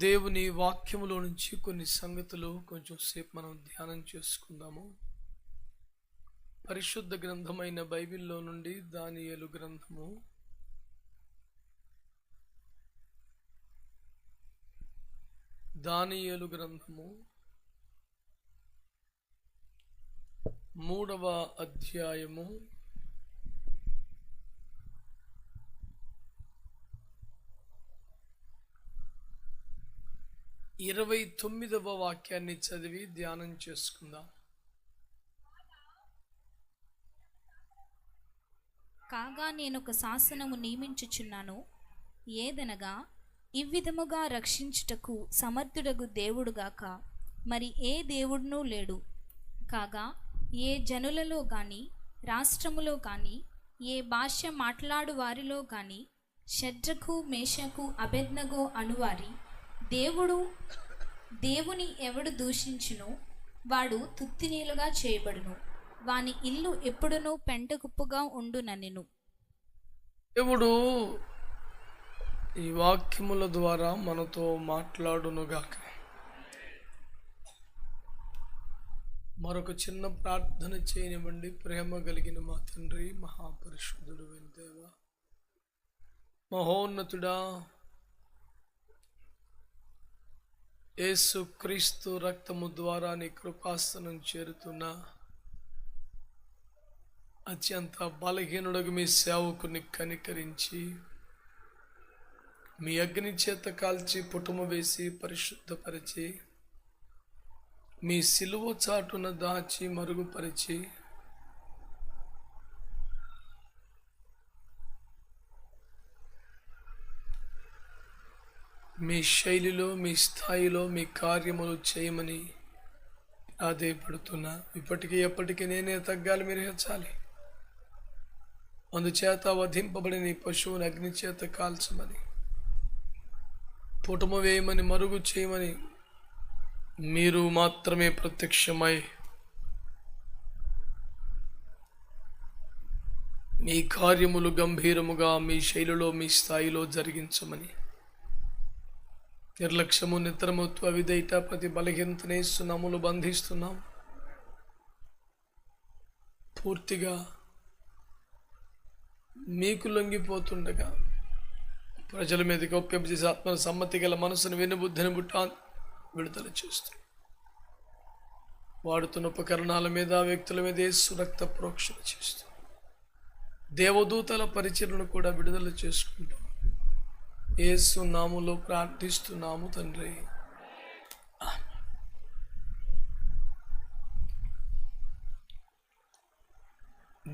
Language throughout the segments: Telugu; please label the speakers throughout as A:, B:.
A: దేవుని వాక్యములో నుంచి కొన్ని సంగతులు కొంచెం సేపు మనం ధ్యానం చేసుకుందాము. పరిశుద్ధ గ్రంథమైన బైబిల్లో నుండి దానియేలు గ్రంథము 3వ అధ్యాయము 29వ వాక్యాన్ని చదివి ధ్యానం చేసుకుందాం.
B: కాగా నేనొక శాసనము నియమించుచున్నాను, ఏదనగా ఇవ్విధముగా రక్షించుటకు సమర్థుడగు దేవుడుగాక మరి ఏ దేవుడునూ లేడు. కాగా ఏ జనులలో గాని రాష్ట్రములో గాని ఏ భాష మాట్లాడు వారిలో గాని షడ్రకు మేషకు అబేద్నెగో అనువారి దేవుని ఎవడు దూషించునో వాడు తుత్తినీలుగా చేయబడును, వాని ఇల్లు ఎప్పుడునూ పెంట కుప్పగా ఉండుననెను.
A: దేవుడు ఈ వాక్యముల ద్వారా మనతో మాట్లాడునుగాక. మరొక చిన్న ప్రార్థన చేయనివ్వండి. ప్రేమ కలిగిన మా తండ్రి, మహాపరిశుద్ధుడు అయిన దేవా, మహోన్నతుడా, యేసు క్రీస్తు రక్తము ద్వారా నీ కృపాసనం చేరుతున్న అత్యంత బలహీనుడుగు మీ సేవకుని కనికరించి మీ అగ్ని చేత కాల్చి పుటము వేసి పరిశుద్ధపరిచి మీ సిలువ చాటున దాచి మరుగుపరిచి మీ శైలిలో మీ స్థాయిలో మీ కార్యములు చేయమని ఆదేయపడుతున్నా. ఇప్పటికీ ఎప్పటికీ నేనే తగ్గాలి, మీరు హెచ్చాలి. అందుచేత వధింపబడిన ఈ పశువుని అగ్ని చేత కాల్చమని, పుటము వేయమని, మరుగు చేయమని మీరు మాత్రమే ప్రత్యక్షమై మీ కార్యములు గంభీరముగా మీ శైలిలో మీ స్థాయిలో జరిగించమని, నిర్లక్ష్యము నిద్రమొత్తు అవిధేయత ప్రతి బలహీనతనే సున్నాములు బంధిస్తున్నాం. పూర్తిగా మీకు లొంగిపోతుండగా ప్రజల మీద గొప్ప చేసి ఆత్మ సమ్మతి గల మనసును వెనుబుద్ధిని బుట్టా విడుదల చేస్తూ వాడుతున్న ఉపకరణాల మీద వ్యక్తుల మీద యేసు రక్త ప్రోక్షణ చేస్తూ దేవదూతల పరిచయను కూడా విడుదల చేసుకుంటూ యేసు నామములో ప్రార్థిస్తున్నాము తండ్రి.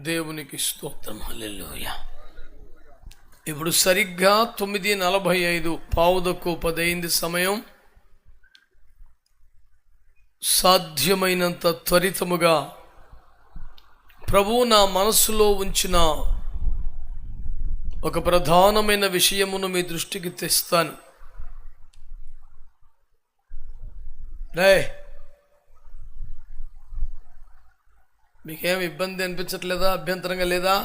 A: దేవునికి స్తోత్రం. హల్లెలూయా. ఇప్పుడు సరిగ్గా 9:45 పావుదకు 10 సమయం. సాధ్యమైనంత త్వరితముగా ప్రభువు నా మనస్సులో ఉంచిన ఒక ప్రధానమైన విషయమును మీ దృష్టికి తెస్తాను. మీకేం ఇబ్బంది అనిపించట్లేదా? అభ్యంతరంగా లేదా?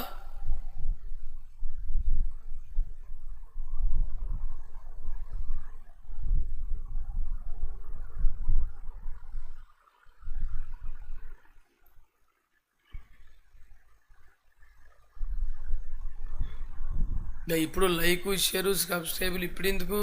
A: ఇప్పుడు లైక్, షేర్, సబ్స్క్రైబులు ఇప్పుడు ఎందుకు?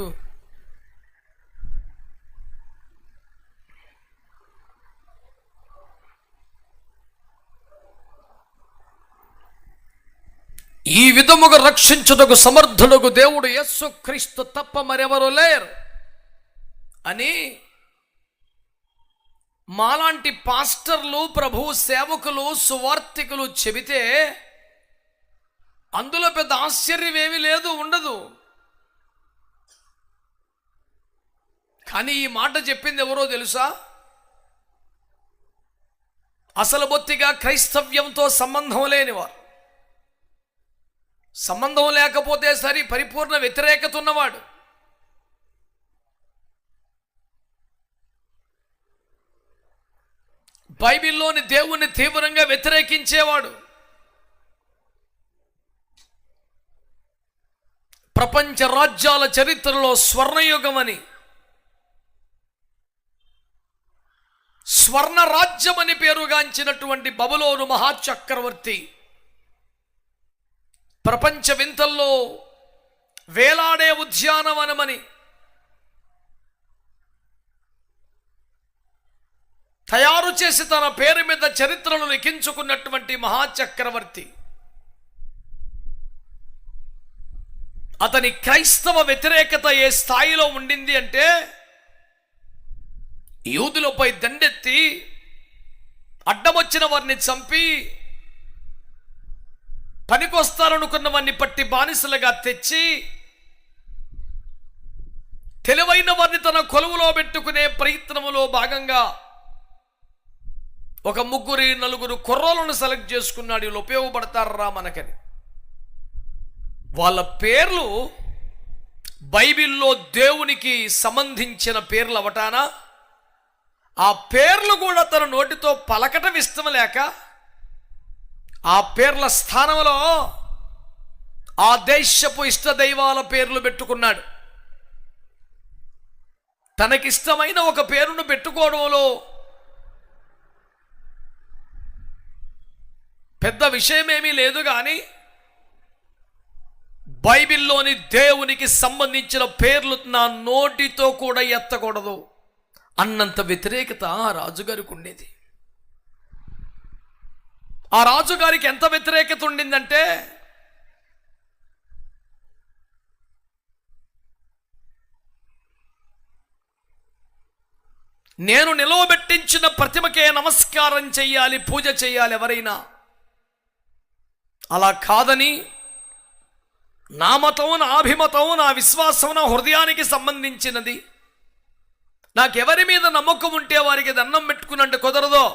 A: ఈ విధముగా రక్షించుటకు సమర్థులకు దేవుడు యేసు క్రీస్తు తప్ప మరెవరు లేరు అని మాలాంటి పాస్టర్లు, ప్రభువు సేవకులు, సువార్తికులు చెబితే అందులో పెద్ద ఆశ్చర్యం ఏమీ లేదు, ఉండదు. కానీ ఈ మాట చెప్పింది ఎవరో తెలుసా? అసలు బొత్తిగా క్రైస్తవ్యంతో సంబంధం లేనివారు, సంబంధం లేకపోతే సరి పరిపూర్ణ వ్యతిరేకత ఉన్నవాడు. బైబిల్లోని దేవుణ్ణి తీవ్రంగా వ్యతిరేకించేవాడు. ప్రపంచ రాజ్యాల చరిత్రలో స్వర్ణయుగమని స్వర్ణ రాజ్యం అని పేరుగాంచినటువంటి బబులోను మహాచక్రవర్తి ప్రపంచ వింతల్లో వేలాడే ఉద్యానవనమని తయారు చేసి తన పేరు మీద చరిత్రను లిఖించుకున్నటువంటి మహాచక్రవర్తి, అతని క్రైస్తవ వ్యతిరేకత ఏ స్థాయిలో ఉండింది అంటే, యూదులపై దండెత్తి అడ్డమొచ్చిన వారిని చంపి పనికొస్తారనుకున్న వారిని పట్టి బానిసలుగా తెచ్చి తెలివైన వారిని తన కొలువులో పెట్టుకునే ప్రయత్నములో భాగంగా ఒక 3-4 కుర్రోలను సెలెక్ట్ చేసుకున్నాడు. వీళ్ళు ఉపయోగపడతారా మనకని. వాళ్ళ పేర్లు బైబిల్లో దేవునికి సంబంధించిన పేర్లు అవటానా, ఆ పేర్లు కూడా తన నోటితో పలకటం ఇష్టం లేక ఆ పేర్ల స్థానంలో ఆ దేశపు ఇష్ట దైవాల పేర్లు పెట్టుకున్నాడు. తనకిష్టమైన ఒక పేరును పెట్టుకోవడంలో పెద్ద విషయమేమీ లేదు, కానీ బైబిల్లోని దేవునికి సంబంధించిన పేర్లు నా నోటితో కూడా ఎత్తకూడదు అన్నంత వ్యతిరేకత ఆ రాజుగారికి ఉండేది. ఆ రాజుగారికి ఎంత వ్యతిరేకత ఉండిందంటే, నేను నిలవబెట్టించిన ప్రతిమకే నమస్కారం చెయ్యాలి, పూజ చెయ్యాలి ఎవరైనా. అలా కాదని నా మతం, నా అభిమతం, నా విశ్వాసం నా హృదయానికి సంబంధించినది, నాకెవరి మీద నమ్మకం ఉంటే వారికి దండం పెట్టుకున్నట్టు కుదరదో,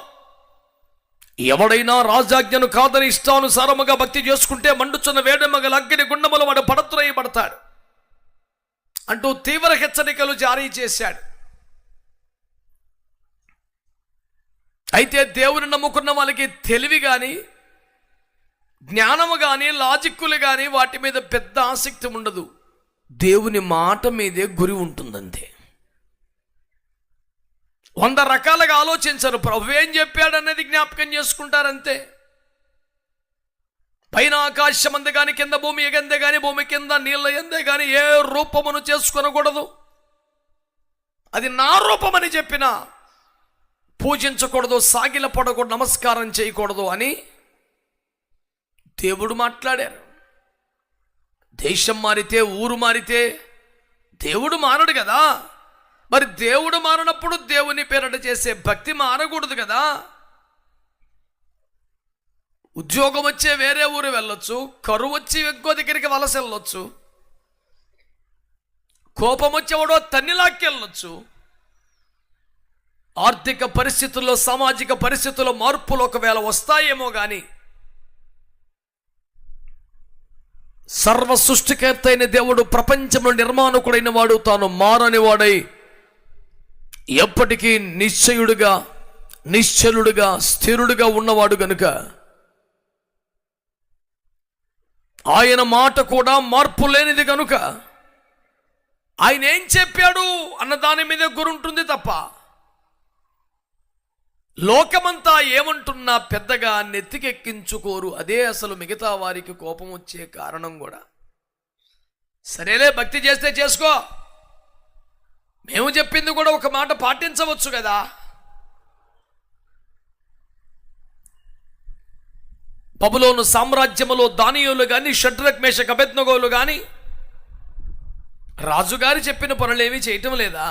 A: ఎవడైనా రాజాజ్ఞను కాదని ఇష్టానుసారముగా భక్తి చేసుకుంటే మండుచున్న వేడెమ్మగల అగ్ని గుండములు వాడు పడతాడు అంటూ తీవ్ర హెచ్చరికలు జారీ చేశాడు. అయితే దేవుని నమ్ముకున్న వాళ్ళకి తెలివి కానీ, జ్ఞానము కానీ, లాజిక్కులు కానీ వాటి మీద పెద్ద ఆసక్తి ఉండదు. దేవుని మాట మీదే గురి ఉంటుందంతే. 100 రకాలుగా ఆలోచించరు. ప్రభు ఏం చెప్పాడనేది జ్ఞాపకం చేసుకుంటారంతే. పైన ఆకాశం అందే కానీ, కింద భూమి ఎగందే కానీ, భూమి కింద నీళ్ళ ఎందే కానీ ఏ రూపమును చేసుకొనకూడదు. అది నా రూపమని చెప్పినా పూజించకూడదు, సాగిల పడకూడదు, నమస్కారం చేయకూడదు అని దేవుడు మాట్లాడారు. దేశం మారితే, ఊరు మారితే దేవుడు మారడు కదా. మరి దేవుడు మారినప్పుడు దేవుని పేరట చేసే భక్తి మారకూడదు కదా. ఉద్యోగం వచ్చే వేరే ఊరు వెళ్ళొచ్చు, కరువు వచ్చి ఇంకో దగ్గరికి వలస వెళ్ళొచ్చు, కోపం వచ్చేవాడో తన్నిలాక్కి వెళ్ళొచ్చు. ఆర్థిక పరిస్థితుల్లో, సామాజిక పరిస్థితుల్లో మార్పులు ఒకవేళ వస్తాయేమో కానీ సర్వ సృష్టికర్త అయిన దేవుడు, ప్రపంచంలో నిర్మాణకుడైన వాడు, తాను మారని వాడై ఎప్పటికీ నిశ్చయుడుగా, నిశ్చలుడుగా, స్థిరుడుగా ఉన్నవాడు గనుక ఆయన మాట కూడా మార్పు లేనిది కనుక ఆయన ఏం చెప్పాడు అన్న దాని మీద గురుంటుంది తప్ప లోకమంతా ఏమంటున్నా పెద్దగా నెత్తికెక్కించుకోరు. అదే అసలు మిగతా వారికి కోపం వచ్చే కారణం కూడా. సరేలే, భక్తి చేస్తే చేసుకో, మేము చెప్పింది కూడా ఒక మాట పాటించవచ్చు కదా. బబులోను సామ్రాజ్యములో దానియేలు కానీ, షడ్రక్ మేషక్ అబేద్నెగోలు కానీ రాజుగారి చెప్పిన పనులేమీ చేయటం లేదా?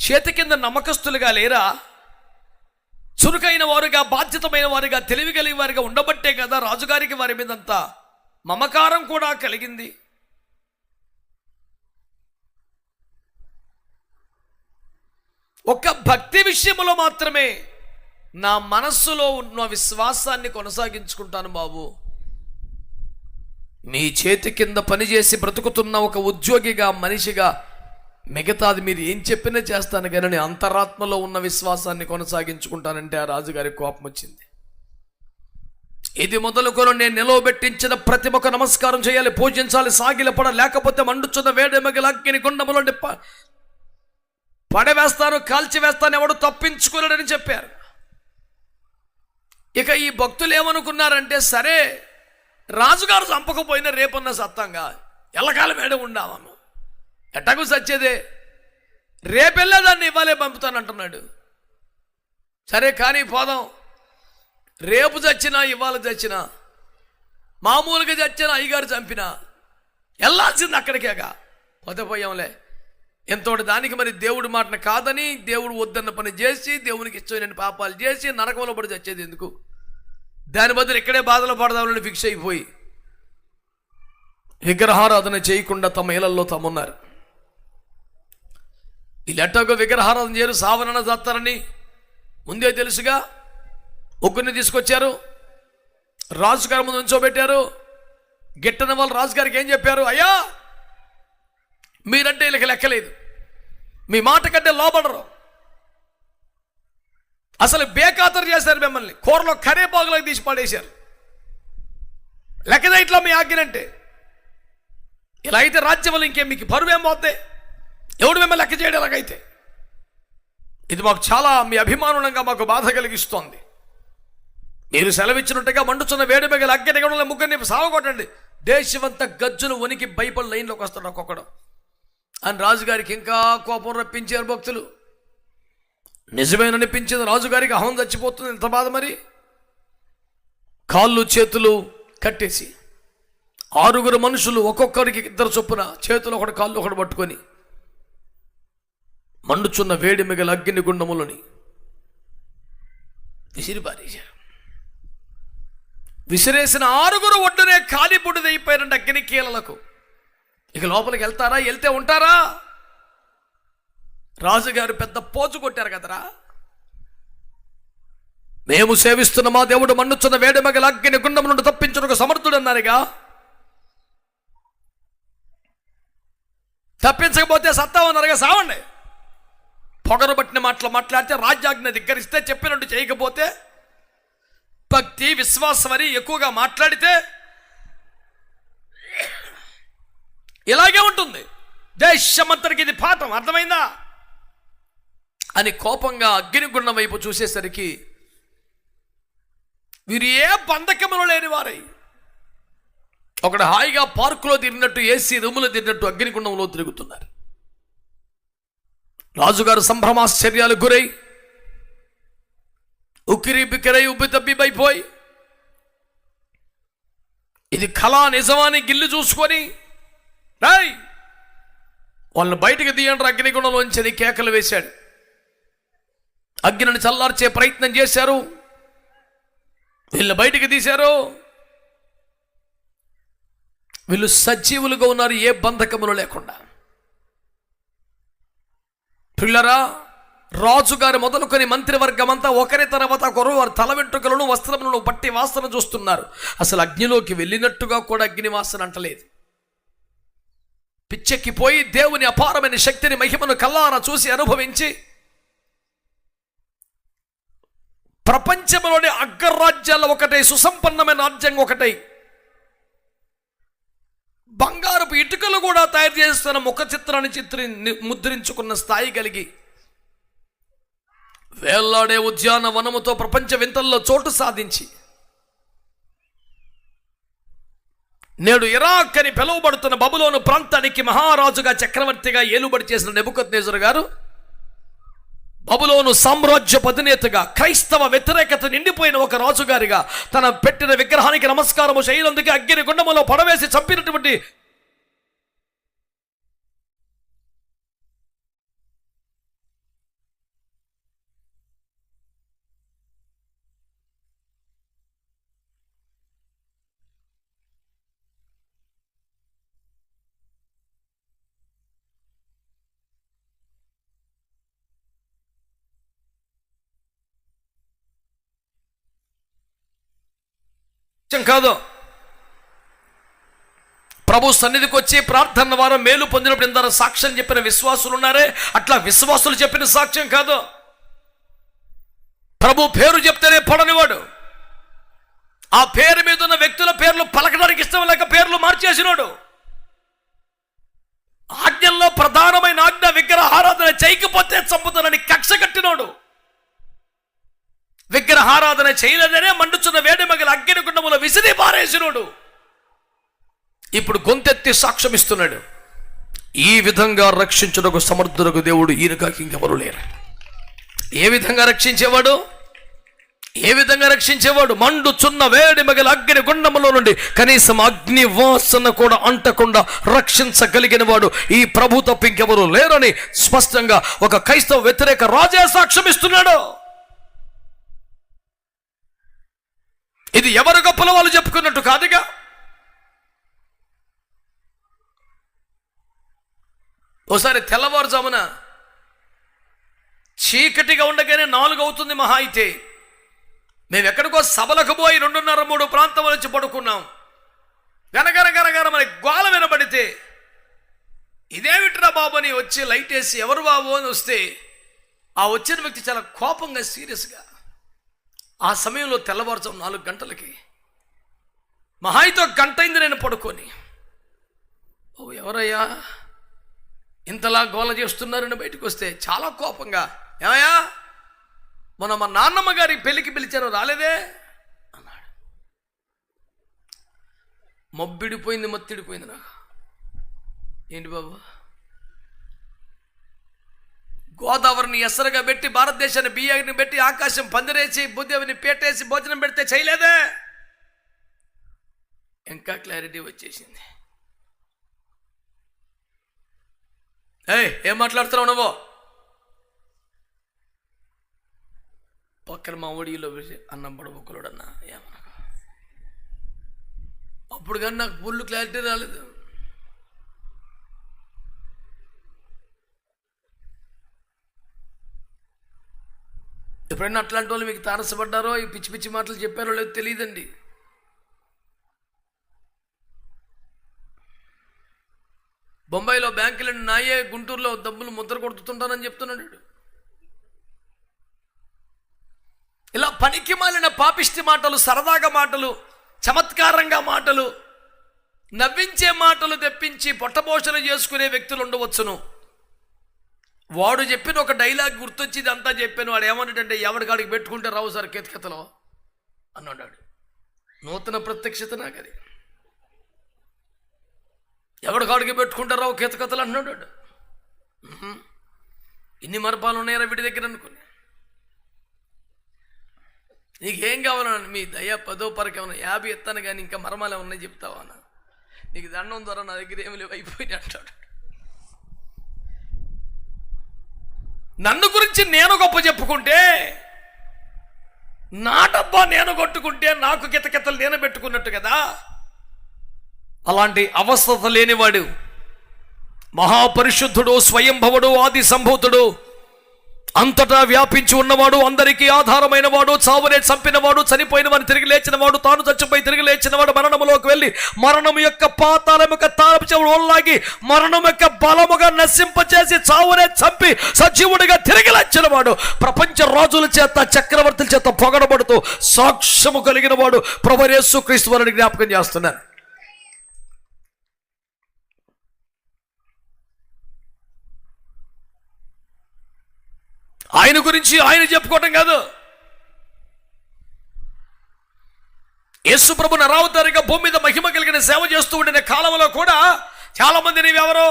A: చేతి కింద నమ్మకస్తులుగా లేరా? చురుకైన వారుగా, బాధ్యతమైన వారుగా, తెలివి కలిగిన వారిగా ఉండబట్టే కదా రాజుగారికి వారి మీద అంత మమకారం కూడా కలిగింది. ఒక భక్తి విషయంలో మాత్రమే నా మనస్సులో ఉన్న విశ్వాసాన్ని కొనసాగించుకుంటాను బాబు. మీ చేతి కింద పనిచేసి బ్రతుకుతున్న ఒక ఉద్యోగిగా, మనిషిగా మిగతాది మీరు ఏం చెప్పినా చేస్తాను కానీ నేను అంతరాత్మలో ఉన్న విశ్వాసాన్ని కొనసాగించుకుంటానంటే ఆ రాజుగారికి కోపం వచ్చింది. ఇది మొదలుకొని నేను నిలవబెట్టించిన ప్రతిమకు నమస్కారం చేయాలి, పూజించాలి, సాగిలపడ, లేకపోతే మండుచున్న వేడెమగల అగ్ని గుండములో పడవేస్తాను, కాల్చివేస్తాను, ఎవడు తప్పించుకోలేడని చెప్పారు. ఇక ఈ భక్తులు ఏమనుకున్నారంటే, సరే రాజుగారు చంపకపోయినా రేపన్న సత్తంగా ఎల్లకాలం ఏడ ఉండాము, ఎట్టకు సచ్చేదే, రేపెళ్ళేదాన్ని ఇవ్వాలే పంపుతానంటున్నాడు. సరే కానీ పోదాం, రేపు చచ్చినా ఇవాళ చచ్చినా మామూలుగా చచ్చినా అయ్యగారు చంపినా వెళ్ళాల్సింది అక్కడికేగా, పోతే పోయాంలే. ఎంతోటి దానికి మరి దేవుడి మాటను కాదని దేవుడు వద్దన్న పని చేసి దేవునికి ఇష్టమైన పాపాలు చేసి నరకంలో పడి చచ్చేది ఎందుకు? దాని బదులు ఇక్కడే బాధలు పడదామని ఫిక్స్ అయిపోయి విగ్రహారాధన చేయకుండా తమ ఇళ్లలో తమున్నారు. వీళ్ళు ఎట్టగో విగ్రహారాధన చేయరు, సావరణ చేస్తారని ముందే తెలుసుగా ముగ్గురిని తీసుకొచ్చారు, రాజుగారి ముందు ఉంచోబెట్టారు. గిట్టన వాళ్ళు రాజుగారికి ఏం చెప్పారు? అయ్యా మీరంటే వీళ్ళకి లెక్కలేదు, మీ మాట కంటే లోబడరు, అసలు బేఖాతరు చేశారు, మిమ్మల్ని కూరలో కరేపాకులకు తీసి పడేశారు, లెక్కదే ఇట్లా మీ ఆజ్ఞనంటే. ఇలా అయితే రాజ్యం వల్ల ఇంకేం మీకు పరువేం పోతాయి, ఎవడు మిమ్మల్ని లెక్క చేయడం ఎలాగైతే? ఇది మాకు చాలా మీ అభిమానులంగా మాకు బాధ కలిగిస్తోంది. మీరు సెలవిచ్చినట్టుగా మండుచున్న వేడి మిగల అగ్గిగొండంలో ముగ్గురిని సావగొట్టండి. దేశమంతా గజ్జులు వణికి భయపడి లైన్లోకి వస్తాడు ఒక్కొక్కడు అని రాజుగారికి ఇంకా కోపం రప్పించారు భక్తులు. నిజమేననిపించింది రాజుగారికి, అహం చచ్చిపోతుంది, ఎంత బాధ మరి. కాళ్ళు చేతులు కట్టేసి 6 మనుషులు ఒక్కొక్కరికి 2 చొప్పున చేతులు ఒకటి కాళ్ళు ఒకటి పట్టుకొని మండుచున్న వేడి మిగల అగ్ని గుండములని విసిరిపారేశారు. విసిరేసిన 6 ఒడ్డునే కాలిపుడిదైపోయారంటే అగ్ని కీలలకు. ఇక లోపలికి వెళ్తారా? వెళ్తే ఉంటారా? రాజుగారు పెద్ద పోజు కొట్టారు కదరా, మేము సేవిస్తున్న మా దేవుడు మండుచున్న వేడి మిగల అగ్ని గుండము నుండి తప్పించుటకు సమర్థుడు అన్నారుగా. తప్పించకపోతే సత్తామన్నారుగా, సావండి. పొగరు పట్టిన మాటలు మాట్లాడితే, రాజ్యాజ్ఞ ధిక్కరిస్తే, చెప్పినట్టు చేయకపోతే, భక్తి విశ్వాసం అని ఎక్కువగా మాట్లాడితే ఇలాగే ఉంటుంది. దేశమంతరికి ఇది పాఠం, అర్థమైందా అని కోపంగా అగ్నిగుండం వైపు చూసేసరికి వీరు ఏ బంధకములు లేని వారై ఒకడు హాయిగా పార్కులో తిరిగినట్టు, ఏసీ రూములో తిరిగినట్టు అగ్నిగుండంలో తిరుగుతున్నారు. రాజుగారు సంభ్రమాశ్చర్యాలు గురై ఉక్కిరి బిక్కిరై ఉబ్బి తబ్బిబైపోయి ఇది కళా నిజమాని గిల్లు చూసుకొని, రాయ్ వాళ్ళని బయటకు తీయండి అగ్నిగుండంలోంచి కేకలు వేశాడు. అగ్నిని చల్లార్చే ప్రయత్నం చేశారు, వీళ్ళని బయటికి తీశారు. వీళ్ళు సజీవులుగా ఉన్నారు, ఏ బంధకములు లేకుండా. పిల్లరా, రాజుగారు మొదలుకొని మంత్రివర్గం అంతా ఒకరి తర్వాత ఒకరు వారి తల వెంట్రుకలను వస్త్రములను బట్టి వాసన చూస్తున్నారు. అసలు అగ్నిలోకి వెళ్ళినట్టుగా కూడా అగ్ని వాసన అంటలేదు. పిచ్చెక్కిపోయి దేవుని అపారమైన శక్తిని మహిమను కల్లారా చూసి అనుభవించి ప్రపంచంలోని అగ్రరాజ్యాల్లో ఒకటై, సుసంపన్నమైన రాజ్యం ఒకటై, బంగారపు ఇటుకలు కూడా తయారు చేస్తున్న ముఖ చిత్రాన్ని ముద్రించుకున్న స్థాయి కలిగి వేళ్లాడే ఉద్యానవనముతో ప్రపంచ వింతల్లో చోటు సాధించి నేడు ఇరాక్ అని పిలువబడుతున్న బబులోను ప్రాంతానికి మహారాజుగా చక్రవర్తిగా ఏలుబడి చేసిన నెబుకద్నెజరు గారు బబులోను సామ్రాజ్యపు అధినేతగా క్రైస్తవ వ్యతిరేకత నిండిపోయిన ఒక రాజుగారిగా తన పెట్టిన విగ్రహానికి నమస్కారము చేయనందుకే అగ్ని గుండములో పడవేసి చంపినటువంటి కాదు, ప్రభు సన్నిధికి వచ్చి ప్రార్థన వారు మేలు పొందినప్పుడు ఇందరూ సాక్ష్యం చెప్పిన విశ్వాసులు ఉన్నారే, అట్లా విశ్వాసులు చెప్పిన సాక్ష్యం కాదు. ప్రభు పేరు చెప్తేనే పడనివాడు, ఆ పేరు మీద ఉన్న వ్యక్తుల పేర్లు పలకడానికి ఇష్టం లేక పేర్లు మార్చేసినాడు. ఆజ్ఞల్లో ప్రధానమైన ఆజ్ఞ విగ్రహారాధన చేయకపోతే చంపుతానని కక్ష కట్టినోడు, విగ్రహారాధన చేయలేదనే మండుచున్న వేడిమగల అగ్ని గుండములో విసిరి పారేసినోడు ఇప్పుడు గొంతెత్తి సాక్ష్యం ఇస్తున్నాడు. ఈ విధంగా రక్షించుటకు సమర్థులకు దేవుడు ఈయనగా ఇంకెవరు లేరు. ఏ విధంగా రక్షించేవాడు? మండుచున్న వేడి మగల అగ్ని గుండములో నుండి కనీసం అగ్ని వాసన కూడా అంటకుండా రక్షించగలిగిన వాడు ఈ ప్రభు తప్ప ఇంకెవరు లేరని స్పష్టంగా ఒక క్రైస్తవ వ్యతిరేక రాజే సాక్ష్యం ఇస్తున్నాడు. ఇది ఎవరు గొప్పల వాళ్ళు చెప్పుకున్నట్టు కాదుగా. ఓసారి తెల్లవారుజామున చీకటిగా ఉండగానే 4 అవుతుంది మహా అయితే, మేము ఎక్కడికో సభలకు పోయి 2:30-3 ప్రాంతం నుంచి పడుకున్నాం. గనగనగనగన మరి గోల వినబడితే ఇదేమిట్రా బాబు అని వచ్చి లైట్ వేసి ఎవరు బాబు అని వస్తే ఆ వచ్చిన వ్యక్తి చాలా కోపంగా సీరియస్గా, ఆ సమయంలో తెల్లవారుజాము 4 గంటలకి మహా అయితే 1 గంట అయింది నేను పడుకొని, ఓ ఎవరయ్యా ఇంతలా గోల చేస్తున్నారని బయటకు వస్తే చాలా కోపంగా, ఏమయ్యా మన మా నాన్నమ్మ గారి పెళ్ళికి పిలిచారు రాలేదే అన్నాడు. మత్తిడిపోయింది నాకు. ఏంటి బాబు, గోదావరిని ఎసరుగా పెట్టి భారతదేశాన్ని బియ్యాన్ని పెట్టి ఆకాశం పందిరేసి భూదేవిని పేటేసి భోజనం పెడితే చేయలేదే? ఇంకా క్లారిటీ వచ్చేసింది. ఏం మాట్లాడుతున్నావు నువ్వు? పక్కన మా ఒడిలో అన్నం పడబొక్కలుడన్నా ఏమన్నా. అప్పుడు కానీ నాకు ఫుల్ క్లారిటీ రాలేదు. ఎప్పుడైనా అట్లాంటి వాళ్ళు మీకు తారసపడ్డారో, ఈ పిచ్చి పిచ్చి మాటలు చెప్పారో లేదో తెలియదండి. బొంబాయిలో బ్యాంకులను నాయే, గుంటూరులో డబ్బులు ముద్ర కొడుతుంటానని చెప్తున్నాడు. ఇలా పనికి మాలిన పాపిష్టి మాటలు, సరదాగా మాటలు, చమత్కారంగా మాటలు, నవ్వించే మాటలు తెప్పించి పొట్టపోషణ చేసుకునే వ్యక్తులు ఉండవచ్చును. వాడు చెప్పిన ఒక డైలాగ్ గుర్తొచ్చి ఇదంతా చెప్పాను. వాడు ఏమన్నాడంటే, ఎవడికాడికి పెట్టుకుంటే రావు సార్ కేతకథలో అన్నాడు. నూతన ప్రత్యక్షత నాకు అది. ఎవడికాడికి పెట్టుకుంటే రావు కేతకథలు అన్నాడు. ఇన్ని మరపాలు ఉన్నాయరా వీడి దగ్గర అనుకుని. నీకేం కావాలన్నా మీ దయ 10 పరకు ఏమన్నా 50 ఎత్తాను కానీ ఇంకా మరమాలు ఏమన్నా చెప్తావా అన్న. నీకు దండం ద్వారా నా దగ్గర ఏమి లేవు అయిపోయి అంటాడు. నన్ను గురించి నేను గొప్ప చెప్పుకుంటే, నా డబ్బా నేను కొట్టుకుంటే నాకు కితకితలు నేను పెట్టుకున్నట్టు కదా. అలాంటి అవస్థత లేనివాడు, మహాపరిశుద్ధుడు, స్వయంభవుడు, ఆది సంభూతుడు, అంతటా వ్యాపించి ఉన్నవాడు, అందరికీ ఆధారమైన వాడు, చావునే చంపినవాడు, చనిపోయిన వాడిని తిరిగి లేచినవాడు, తాను చచ్చిపోయి తిరిగి లేచినవాడు, మరణములోకి వెళ్ళి మరణం యొక్క పాతాళం యొక్క తాళపు చెవులు ఓల్లాగి మరణం యొక్క బలముగా నశింపచేసి చావునే చంపి సజీవుడిగా తిరిగి లేచినవాడు, ప్రపంచ రాజుల చేత చక్రవర్తుల చేత పొగడబడుతూ సాక్ష్యము కలిగిన వాడు ప్రభువు యేసుక్రీస్తు వారిని జ్ఞాపకం చేస్తున్నారు. ఆయన గురించి ఆయన చెప్పుకోవటం కాదు. యేసు ప్రభు నరావతారిగా భూమి మీద మహిమ కలిగిన సేవ చేస్తూ ఉండిన కాలంలో కూడా చాలా మంది నీవెవరో,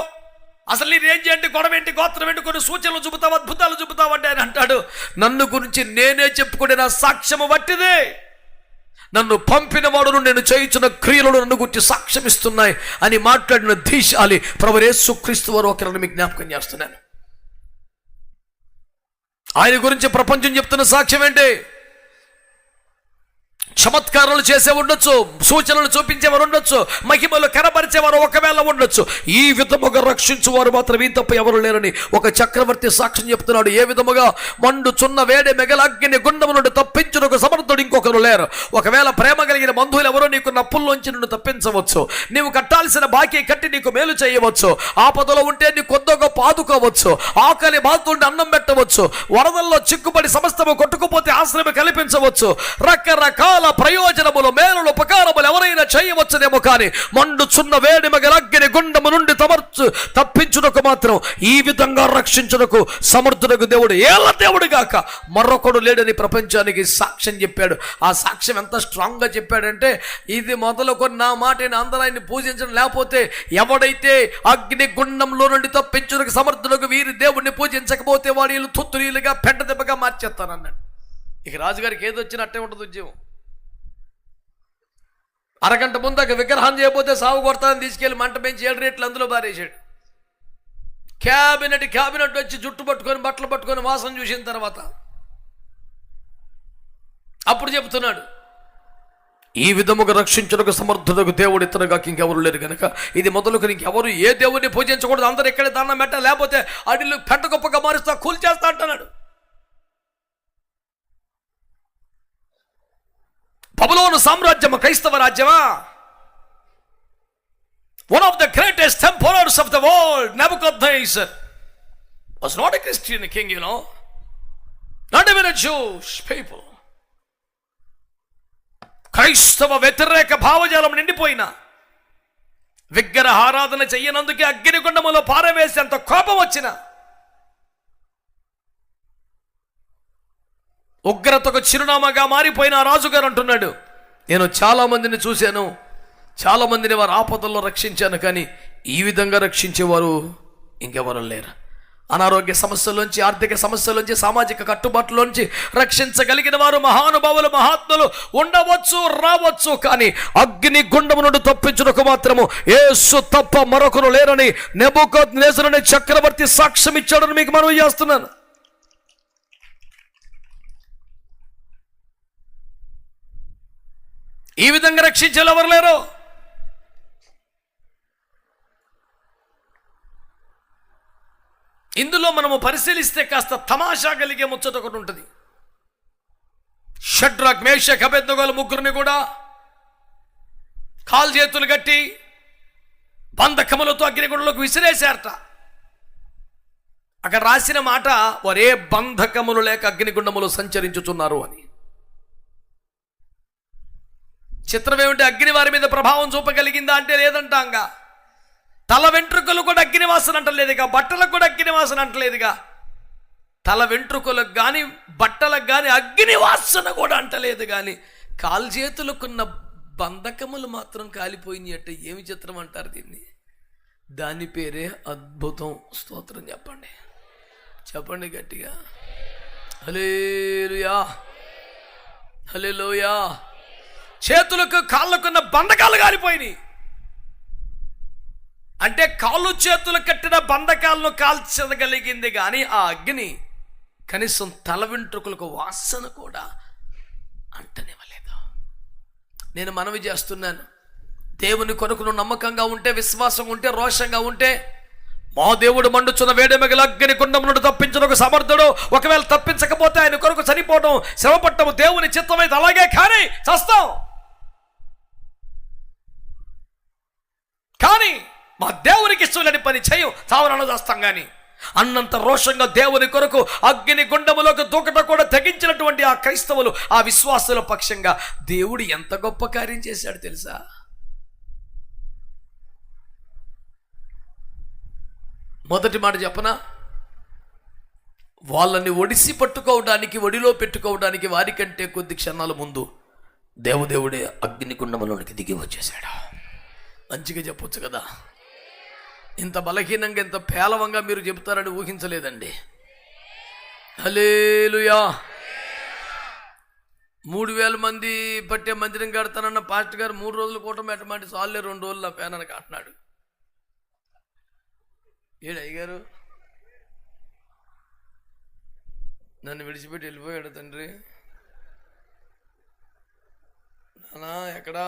A: అసలు నీరేం చేయండి, గొడవేంటి, గోత్రం ఏంటి, కొన్ని సూచనలు చూపుతావు, అద్భుతాలు చూపుతావు అంటే ఆయన అంటాడు, నన్ను గురించి నేనే చెప్పుకునే నా సాక్ష్యము వట్టిదే. నన్ను పంపిన వాడును నేను చేయించిన క్రియలను నన్ను గురించి సాక్ష్యం ఇస్తున్నాయి అని మాట్లాడిన ధీశాలి ప్రభువు యేసుక్రీస్తు వారు ఒకరిని మీకు జ్ఞాపకం చేస్తున్నాను. ఆయన గురించి ప్రపంచం చెప్తున్న సాక్ష్యం ఏంటి? చమత్కారాలు చేసే ఉండొచ్చు, సూచనలు చూపించేవారు ఉండొచ్చు, మహిమలు కనబరిచేవారు ఒకవేళ ఉండొచ్చు. ఈ విధముగా రక్షించువారు మాత్రం ఈ తప్ప ఎవరు లేరని ఒక చక్రవర్తి సాక్ష్యం చెప్తున్నాడు. ఏ విధముగా మండుచున్న వేడి మెగలగ్ని గుండము నుండి తప్పించుటకు సమర్థుడు ఇంకొకరు లేరు. ఒకవేళ ప్రేమ కలిగిన బంధువులు ఎవరో నీకు నప్పుల్లోంచి నిన్ను తప్పించవచ్చు, నీవు కట్టాల్సిన బాకీ కట్టి నీకు మేలు చేయవచ్చు, ఆపదలో ఉంటే నీ కొద్ది గొప్ప ఆదుకోవచ్చు, ఆకలి బాధుండి అన్నం పెట్టవచ్చు, వరదల్లో చిక్కుపడి సమస్తము కొట్టుకుపోతే ఆశ్రయం కల్పించవచ్చు, రకరకాల చాలా ప్రయోజనములు, మేలులు, ఉపకారములు ఎవరైనా చేయవచ్చునేమో, కానీ మండుచున్న వేడిమ గల అగ్ని గుండము నుండి తప్పించుటకు మాత్రం, ఈ విధంగా రక్షించుటకు సమర్థుడకు దేవుడు, ఏళ్ళ దేవుడు గాక మరొకడు లేడని ప్రపంచానికి సాక్ష్యం చెప్పాడు. ఆ సాక్ష్యం ఎంత స్ట్రాంగ్ గా చెప్పాడంటే, ఇది మొదలుకొని నా మాట అందరూ ఆయన్ని పూజించడం, లేకపోతే ఎవడైతే అగ్ని గుండంలో నుండి తప్పించుటకు సమర్థుడకు వీరి దేవుడిని పూజించకపోతే వాడు వీళ్ళు తుత్తురీలుగా పెంట దెబ్బగా మార్చేస్తానన్నాడు. ఇక రాజుగారికి ఏది వచ్చినా అట్టే ఉంటుంది ఉద్యమం. అరగంట ముందు విగ్రహం చేయకపోతే సాగు కొడతానని తీసుకెళ్లి మంట పెంచి 7 రేట్లు అందులో బారేసాడు. క్యాబినెట్ వచ్చి జుట్టు పట్టుకొని బట్టలు పట్టుకొని వాసన చూసిన తర్వాత అప్పుడు చెబుతున్నాడు, ఈ విధముగా రక్షించుటకు సమర్థుడకు దేవుడు ఇతరుగా ఇంకెవరు లేరు కనుక ఇది మొదలుకు ఇంకెవరు ఏ దేవుడిని పూజించకూడదు, అందరూ ఇక్కడే దండం పెట్ట, లేకపోతే అడిలు పెంట గొప్పగా మారుస్తా, కూల్చేస్తా అంటున్నాడు. బబులోను సామ్రాజ్యము క్రైస్తవ రాజ్యమా? One of the greatest emperors of the world, Nebuchadnezzar, was not a Christian king, you know, not even a Jewish people. క్రైస్తవ వ్యతిరేక భావజాలం నిండిపోయిన, విగ్రహ ఆరాధన చెయ్యనందుకే అగ్నిగుండములో పారవేసేంత కోపం వచ్చిన, ఉగ్రతకు చిరునామాగా మారిపోయిన రాజుగారు అంటున్నాడు, నేను చాలా మందిని చూశాను, చాలా మందిని వారు ఆపదల్లో రక్షించాను, కానీ ఈ విధంగా రక్షించేవారు ఇంకెవరు లేరు. అనారోగ్య సమస్యలోంచి, ఆర్థిక సమస్యలోంచి, సామాజిక కట్టుబాట్లోంచి రక్షించగలిగిన వారు మహానుభావులు, మహాత్ములు ఉండవచ్చు, రావచ్చు, కానీ అగ్ని గుండము నుండి తప్పించుటకు మాత్రము యేసు తప్ప మరొకరు లేరని నెబుకద్నెజరు అనే చక్రవర్తి సాక్ష్యం ఇచ్చాడని మీకు మనవి చేస్తున్నాను. ఈ విధంగా రక్షించేలా ఎవరు లేరు. ఇందులో మనము పరిశీలిస్తే కాస్త తమాషా కలిగే ముచ్చట ఒకటి ఉంటుంది. షడ్రక్, మేషక్, అబేద్నెగోల ముగ్గురిని కూడా కాలు చేతులు కట్టి బంధకములతో అగ్నిగుండంలోకి విసిరేశారట. అక్కడ రాసిన మాట, వారే బంధకములు లేక అగ్నిగుండములు సంచరించుతున్నారు అని. చిత్రం ఏమిటి? అగ్ని వారి మీద ప్రభావం చూపగలిగిందా అంటే లేదంటాంగా. తల వెంట్రుకలు కూడా అగ్నివాసన అంటలేదుగా, బట్టలకు కూడా అగ్నివాసన అంటలేదుగా. తల వెంట్రుకలకు కానీ బట్టలకు కానీ అగ్నివాసన కూడా అంటలేదు, కానీ కాలు చేతులకున్న బంధకములు మాత్రం కాలిపోయినాయి అంటే ఏమి చిత్రం అంటారు దీన్ని? దాని పేరే అద్భుతం. స్తోత్రం చెప్పండి, చెప్పండి గట్టిగా. హల్లెలూయా, హల్లెలూయా. చేతులకు కాళ్ళకున్న బంధకాలు కాలిపోయినాయి అంటే కాళ్ళు చేతులు కట్టిన బంధకాలను కాల్చగలిగింది, కానీ ఆ అగ్ని కనీసం తల వెంట్రుకలకు వాసన కూడా అంటనివ్వలేదు. నేను మనవి చేస్తున్నాను, దేవుని కొరకు నమ్మకంగా ఉంటే, విశ్వాసం ఉంటే, రోషంగా ఉంటే, మా దేవుడు మండుచున్న వేడిమిగల అగ్ని గుండం నుండి తప్పించడానికి సమర్థుడు. ఒకవేళ తప్పించకపోతే ఆయన కొరకు చనిపోవడం, శ్రమపడటం దేవుని చిత్తమైతే అలాగే, కానీ చస్తాం. కానీ మా దేవునికి ఇష్టం పని చేయం, చావనను చేస్తాం. కానీ అన్నంత రోషంగా దేవుని కొరకు అగ్ని గుండములోకి దూకట కూడా తెగించినటువంటి ఆ క్రైస్తవులు, ఆ విశ్వాసుల పక్షంగా దేవుడు ఎంత గొప్ప కార్యం చేశాడు తెలుసా? మొదటి మాట చెప్పనా, వాళ్ళని ఒడిసి పట్టుకోవడానికి, ఒడిలో పెట్టుకోవడానికి వారికంటే కొద్ది క్షణాల ముందు దేవుడే అగ్నిగుండములోనికి దిగి వచ్చేసాడు. మంచిగా చెప్పొచ్చు కదా. ఇంత బలహీనంగా, ఇంత పేలవంగా మీరు చెబుతారని ఊహించలేదండి. హల్లెలూయా. 3000 మంది పట్టే మందిరం కడతానన్న పాస్టర్ గారు 3 రోజులు కూటమి పెట్టమంటే సాల్లే 2 రోజులు నా పేనని అంటున్నాడు. అయ్యగారు నన్ను విడిచిపెట్టి వెళ్ళిపోయాడు తండ్రి. నానా ఎక్కడా?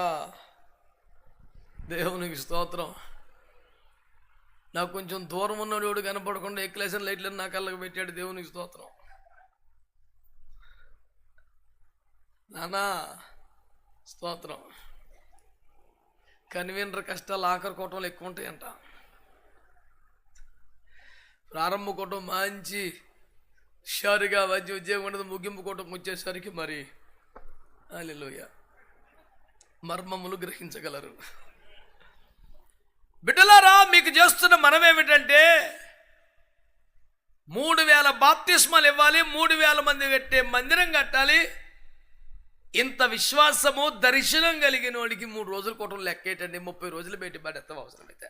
A: దేవునికి స్తోత్రం. నాకు కొంచెం దూరం ఉన్నవాడు కనపడకుండా ఎక్లేసిన లైట్లను నా కళ్ళకు పెట్టాడు. దేవునికి స్తోత్రం. నానా స్తోత్రం. కన్వీనర్ కష్టాలు ఆఖరి కూటంలో ఎక్కువ ఉంటాయంట. ప్రారంభ కూటం మంచి హుషారుగా మంచి ఉద్యోగం ఉండదు, ముగింపు కూటం వచ్చేసరికి మరి హల్లెలూయా మర్మములు గ్రహించగలరు. బిడ్డలారా, మీకు చేస్తున్న మనమేమిటంటే 3000 బాప్తిస్మాలు ఇవ్వాలి, 3000 మంది పెట్టే మందిరం కట్టాలి. ఇంత విశ్వాసము దర్శనం కలిగిన వాడికి 3 రోజుల కోటం లెక్కేటండి. 30 రోజులు పెట్టి పడేస్తాం అవసరమైతే.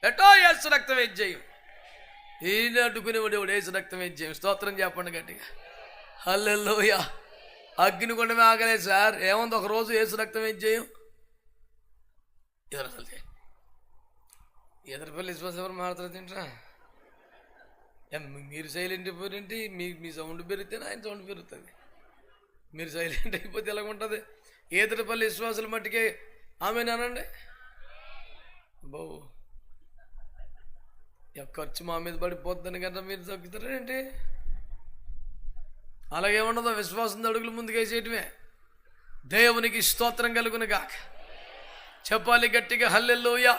A: ఎటో యేసు రక్తం ఏం చేయం, ఈయన అడ్డుకునేవాడు ఎవడు యేసు రక్తం ఏం చేయం. స్తోత్రం చెప్పండి గట్టిగా. హల్లెలూయా. అగ్నిగుండమే ఆగలేదు సార్, ఏముంది ఒక రోజు యేసు రక్తం ఏం చేయం. ఎదురుపల్లి విశ్వాసం ఎవరు మాట్లాడుతుంది ఏంట్రా? మీరు సైలెంట్ అయిపోయింటి, మీ సౌండ్ పెరిగితే ఆయన సౌండ్ పెరుగుతుంది. మీరు సైలెంట్ అయిపోతే ఎలాగుంటుంది? ఎదురుపల్లి విశ్వాసాల మట్టికే ఆమెనానండి బాబు. ఖర్చు మా మీద పడిపోద్దని కదా మీరు తగ్గుతారేంటి? అలాగే ఉండదు. విశ్వాసం అడుగులు ముందుకేసేయటమే. దేవునికి స్తోత్రం కలుగును గాక. చెప్పాలి గట్టిగా హల్లెలూయా,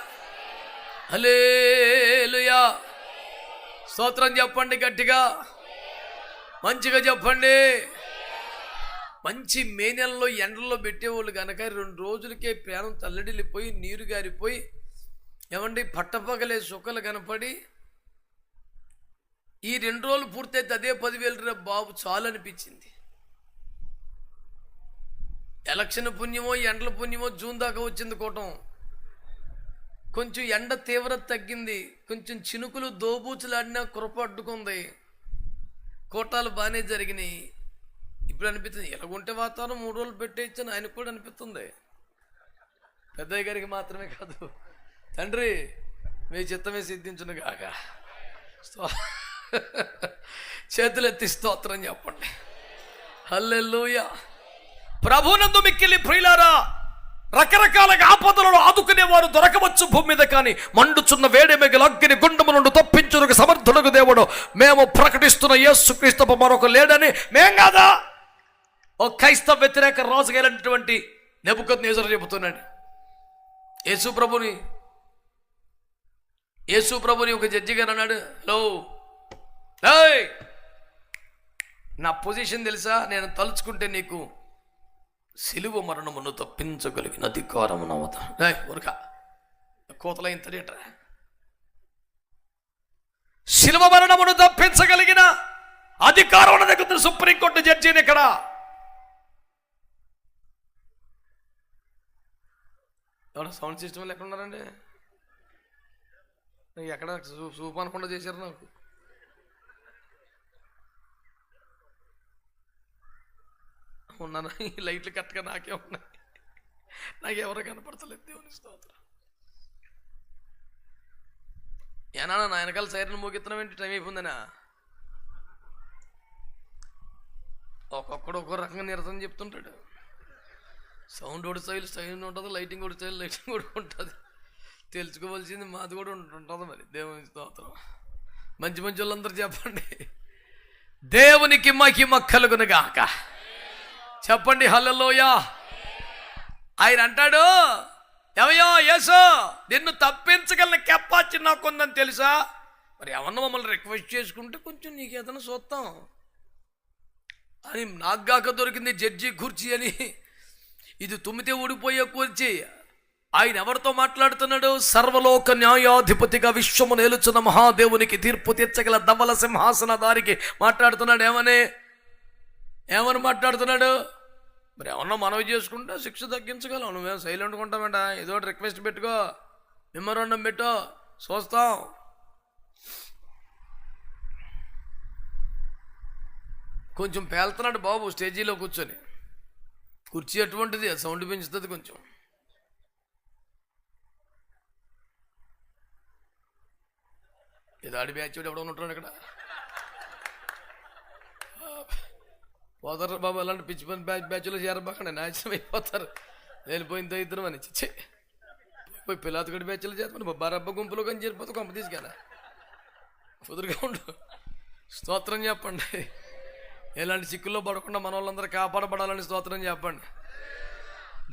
A: హల్లెలూయా. స్తోత్రం చెప్పండి గట్టిగా, మంచిగా చెప్పండి. మంచి మే నెలలో ఎండల్లో పెట్టేవాళ్ళు కనుక 2 రోజులకే ప్రాణం తల్లడిల్లిపోయి నీరు గారిపోయి ఏమండి పట్టపగలే సుఖలు కనపడి ఈ 2 రోజులు పూర్తయితే అదే 10,000 బాబు చాలు అనిపించింది. ఎలక్షన్ పుణ్యమో ఎండల పుణ్యమో జూన్ దాకా వచ్చింది కోటం. కొంచెం ఎండ తీవ్రత తగ్గింది, కొంచెం చినుకులు దోబూచులాడినా కృప అడ్డుకుంది, కోటాలు బాగానే జరిగినాయి. ఇప్పుడు అనిపిస్తుంది ఎలాగుంటే వాతావరణం 3 రోజులు పెట్టేయచ్చని ఆయనకు కూడా అనిపిస్తుంది. పెద్దయ్య గారికి మాత్రమే కాదు, తండ్రి మీ చిత్తమే సిద్ధించును గాక. చేతులెత్తి స్తోత్రం చెప్పండి. హల్లెలూయా. ప్రభునందు మిక్కిలి ప్రియులారా, రకరకాలుగా ఆపదలను ఆదుకునేవారు దొరకవచ్చు భూమి మీద, కానీ మండుచున్న వేడి మిగిలి అగ్ని గుండము నుండి తప్పించుటకు సమర్థులకు దేవుడు మేము ప్రకటిస్తున్న యేసుక్రీస్తు మరొక లేడని మేం కాదా? ఓ క్రైస్తవ వ్యతిరేక రాజుగైనటువంటి నెబుకద్నెజరు చెబుతున్నాడు. యేసు ప్రభుని ఒక జడ్జి గారు అన్నాడు, హలో నా పొజిషన్ తెలుసా, నేను తలుచుకుంటే నీకు సిలువ మరణమును తప్పించగలిగిన అధికారము నవత ఉరక కోతల ఇంతట సిలువ మరణమును తప్పించగలిగిన అధికారం దగ్గర సుప్రీంకోర్టు జడ్జిని ఇక్కడ. ఎవరు సౌండ్ సిస్టమ్ ఎక్కడ ఉన్నారండి? ఎక్కడ సూప్ అనకుండా చేశారు నాకు. ఉన్నానా? ఈ లైట్లు కరెక్ట్గా నాకే ఉన్నాయి, నాకెవరో కనపడతలేదు. దేవుని స్తోత్రం. ఏనా నా వెనకాల సైరన్ మోగిస్తున్నాం ఏంటి? టైం అయిపోయిందనా? ఒక్కొక్కడు ఒక్కో రకంగా నిరసన చెప్తుంటాడు. సౌండ్ ఒకటి స్టైల్ ఉంటుంది, లైటింగ్ కూడా లైటింగ్ కూడా ఉంటుంది. తెలుసుకోవాల్సింది మాది కూడా ఉంటుంది మరి. దేవుని స్తోత్రం. మంచి మంచి వాళ్ళందరూ చెప్పండి, దేవునికి మహిమ కలుగును గాక. చెప్పండి హల్లెలూయా. ఆయన అంటాడు, ఏమయ్యో యేసు, నిన్ను తప్పించగలిగిన కెపాసిటీ నాకుందని తెలుసా? మరి ఏమన్నా మమ్మల్ని రిక్వెస్ట్ చేసుకుంటే కొంచెం నీకు ఏదైనా చూస్తాం అని. నాకు గాక దొరికింది జడ్జి కుర్చీ అని. ఇది తుమ్మితే ఊడిపోయే కుర్చీ. ఆయన ఎవరితో మాట్లాడుతున్నాడు? సర్వలోక న్యాయాధిపతిగా విశ్వము నేలుచున్న మహాదేవునికి తీర్పు తీర్చగల ధవల సింహాసనధారికి మాట్లాడుతున్నాడు. ఏమని మాట్లాడుతున్నాడు? మరి ఏమన్నా మనవి చేసుకుంటే శిక్ష తగ్గించగలం. నువ్వేం సైలెంట్గా ఉంటామేంట? ఏదో రిక్వెస్ట్ పెట్టుకో, మెమోరాండం పెట్టో, చూస్తాం. కొంచెం పేలుతున్నాడు బాబు స్టేజీలో కూర్చొని. కుర్చీ అటువంటిది, సౌండ్ పెంచుతుంది కొంచెం. ఇది ఆడి బ్యాచ్ ఎవడో ఉంటాడు ఇక్కడ. పోతారు బాబు, అలాంటి పిచ్చి పని బ్యాచ్లో చేరబాకండి, నాశనం అయిపోతారు. వెళ్ళిపోయిందో ఇద్దరు అని చిచ్చే పోయి పిల్లాతగడి బ్యాచ్లో చేరమని బొబ్బారబ్బ గుంపులో కానీ చేరిపోతే కొంప తీసుకెళ్ళా. కుదురుగా ఉండు. స్తోత్రం చెప్పండి. ఎలాంటి చిక్కుల్లో పడకుండా మన వాళ్ళందరూ కాపాడబడాలని స్తోత్రం చెప్పండి.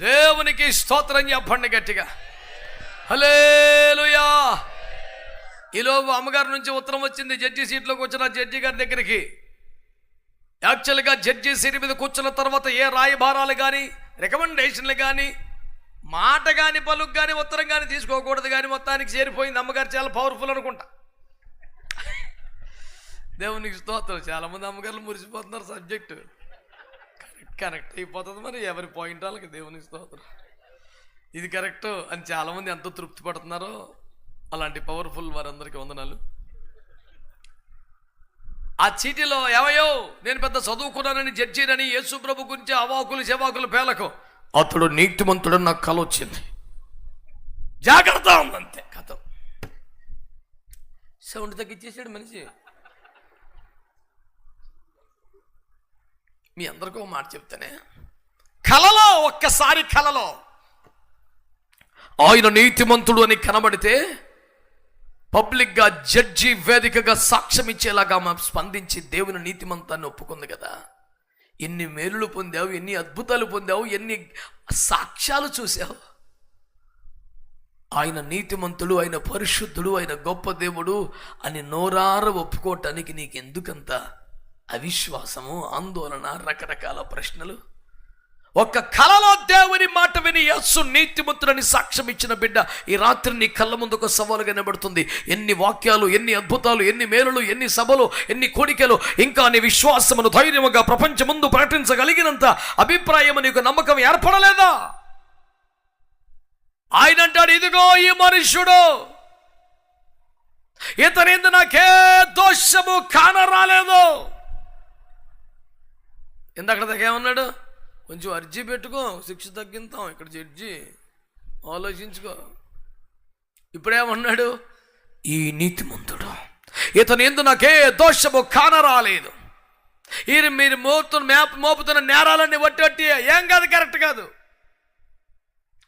A: దేవునికి స్తోత్రం చెప్పండి గట్టిగా. హల్లెలూయా. ఈలోపు అమ్మగారి నుంచి ఉత్తరం వచ్చింది. జడ్జి సీట్లోకి వచ్చిన జడ్జి గారి దగ్గరికి. యాక్చువల్గా జడ్జి సీట్ మీద కూర్చున్న తర్వాత ఏ రాయబారాలు కానీ రికమెండేషన్లు కానీ మాట కానీ పలుకు కానీ ఉత్తరం కానీ తీసుకోకూడదు, కానీ మొత్తానికి చేరిపోయింది. అమ్మగారు చాలా పవర్ఫుల్ అనుకుంటా. దేవునికి స్తోత్రం. చాలామంది అమ్మగారులు మురిసిపోతున్నారు. సబ్జెక్టు కరెక్ట్ అయిపోతుంది. మరి ఎవరి పాయింట్ వాళ్ళకి దేవునికి స్తోత్రం. ఇది కరెక్ట్ అని చాలామంది ఎంతో తృప్తి పడుతున్నారో అలాంటి పవర్ఫుల్ వారందరికీ వందనాలు. ఆ చీటీలో ఏవయో నేను పెద్ద చదువుకున్నానని జడ్జినని యేసు ప్రభు గురించి అవాకులు చెవాకులు పేలకు, అతడు నీతిమంతుడు నాకు కల వచ్చింది, జాగ్రత్త ఉందంతే. కథ సౌండ్ తగ్గించేసాడు మనిషి. మీ అందరికీ ఒక మాట చెప్తానే, కలలో ఒక్కసారి కలలో ఆయన నీతిమంతుడు అని కనబడితే పబ్లిక్గా జడ్జి వేదికగా సాక్ష్యం ఇచ్చేలాగా స్పందించి దేవుని నీతిమంతాన్ని ఒప్పుకుంది కదా. ఎన్ని మేలులు పొందావు, ఎన్ని అద్భుతాలు పొందావు, ఎన్ని సాక్ష్యాలు చూసావు. ఆయన నీతిమంతుడు, ఆయన పరిశుద్ధుడు, ఆయన గొప్ప దేవుడు అని నోరార ఒప్పుకోవటానికి నీకు ఎందుకంత అవిశ్వాసము, ఆందోళన, రకరకాల ప్రశ్నలు? ఒక్క కలలో దేవుని మాట విని యేసు నీతిమంతుడని సాక్ష్యం ఇచ్చిన బిడ్డ ఈ రాత్రి నీ కళ్ళ ముందు ఒక సవాలు కనబడుతుంది. ఎన్ని వాక్యాలు, ఎన్ని అద్భుతాలు, ఎన్ని మేలులు, ఎన్ని సభలు, ఎన్ని కోడికలు, ఇంకా నీ విశ్వాసమును ధైర్యముగా ప్రపంచం ముందు ప్రకటించగలిగినంత అభిప్రాయం నీకు నమ్మకం ఏర్పడలేదా? ఆయన అంటాడు, ఇదిగో ఈ మనుష్యుడు, ఇతనిందు నాకే దోషము కానరాలేదు. ఇందాక ఏమన్నాడు? కొంచెం అర్జీ పెట్టుకో, శిక్ష తగ్గిస్తాం. ఇక్కడ జడ్జి ఆలోచించుకో. ఇప్పుడేమన్నాడు? ఈ నీతిమంతుడు, ఇతను ఎందు నాకే దోషము కానరాలేదు. మీరు మోపుతున్న నేరాలన్నీ వట్టి ఏం కాదు, కరెక్ట్ కాదు,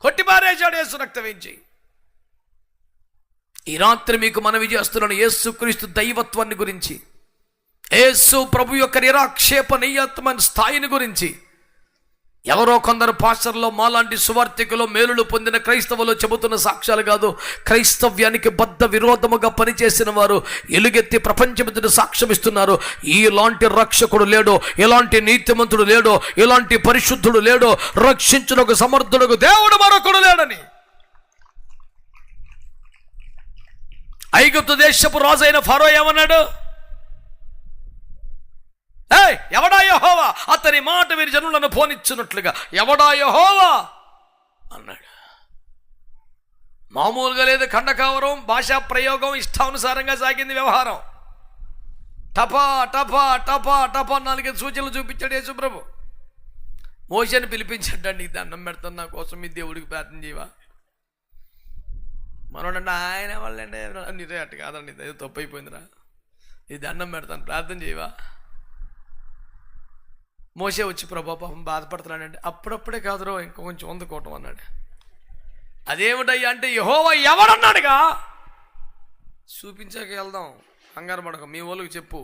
A: కొట్టి పారేశాడు యేసు రక్తం వేయించి. ఈ రాత్రి మీకు మనవి చేస్తున్నాను యేసుక్రీస్తు దైవత్వాన్ని గురించి, యేసు ప్రభు యొక్క నిరాక్షేపణీయత్వమైన స్థాయిని గురించి. ఎవరో కొందరు పాస్టర్లో మాలాంటి సువార్థికులు మేలులు పొందిన క్రైస్తవులు చెబుతున్న సాక్ష్యాలు కాదు, క్రైస్తవ్యానికి బద్ధ విరోధముగా పనిచేసిన వారు ఎలుగెత్తి ప్రపంచమెదుట సాక్ష్యం ఇస్తున్నారు. ఇలాంటి రక్షకుడు లేడు, ఇలాంటి నీతిమంతుడు లేడు, ఇలాంటి పరిశుద్ధుడు లేడు, రక్షించుటకు సమర్థుడుకు దేవుడు మరొకడు లేడని. ఐగుప్తు దేశపు రాజైన ఫరో ఏమన్నాడు? ఎవడా యెహోవా? అతని మాట మీరు జనులను పోనిచ్చున్నట్లుగా ఎవడా యెహోవా అన్నాడు. మామూలుగా లేదు, ఖండకావరం, భాషా ప్రయోగం, ఇష్టానుసారంగా సాగింది వ్యవహారం. టపా టపా టపా టపా 4 సూచనలు చూపించాడు యేసు ప్రభు. మోషేని పిలిపించాడు, నీకు దండం పెడతాను, నా కోసం మీ దేవుడికి ప్రార్థన చేయవా? మనోడంటే ఆయన వాళ్ళంటే నీరే అట్టు కాదండి, ఇది తప్పు అయిపోయిందిరా, ఈ దండం పెడతాను ప్రార్థన చేయవా? మోసే వచ్చి ప్రభా పాపం బాధపడుతున్నాడంటే, అప్పుడప్పుడే కాదురో ఇంకో కొంచెం అందుకోవటం అన్నాడు. అదేమిటయ్యా అంటే, యెహోవా ఎవడన్నాడుగా, చూపించాక వెళ్దాం, కంగారు పడక, మీ వాళ్ళకి చెప్పు,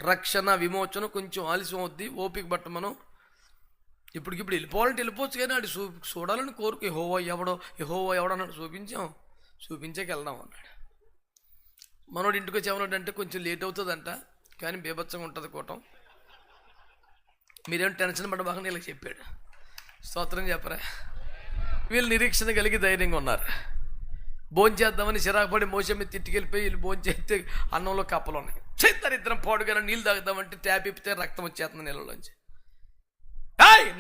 A: రక్షణ విమోచన కొంచెం ఆలస్యం అవుద్ది, ఓపిక పట్టమను. ఇప్పుడు వెళ్ళిపోవాలంటే వెళ్ళిపోవచ్చు, కానీ అది చూడాలని కోరుకు. యెహోవా ఎవడన్నాడు, చూపించాక వెళ్దాం అన్నాడు. మనోడు ఇంటికి వచ్చి ఏమన్నాడంటే, కొంచెం లేట్ అవుతుందంట, కానీ బీభత్సంగా ఉంటుంది కూటం, మీరేం టెన్షన్ పడబాక ఇలా చెప్పాడు. స్తోత్రం చెప్పరా? వీళ్ళు నిరీక్షణ కలిగి ధైర్యంగా ఉన్నారు. భోంచేద్దామని చిరాకుపడి మోసే మీద తిట్టుకెళ్ళిపోయి వీళ్ళు భోంచేస్తే అన్నంలో కప్పలు ఉన్నాయి. దరిద్రం పాడుగా నీళ్ళు తాగుదామంటే ట్యాప్ ఇప్పితే రక్తం వచ్చేస్తుంది నీళ్ళలోంచి.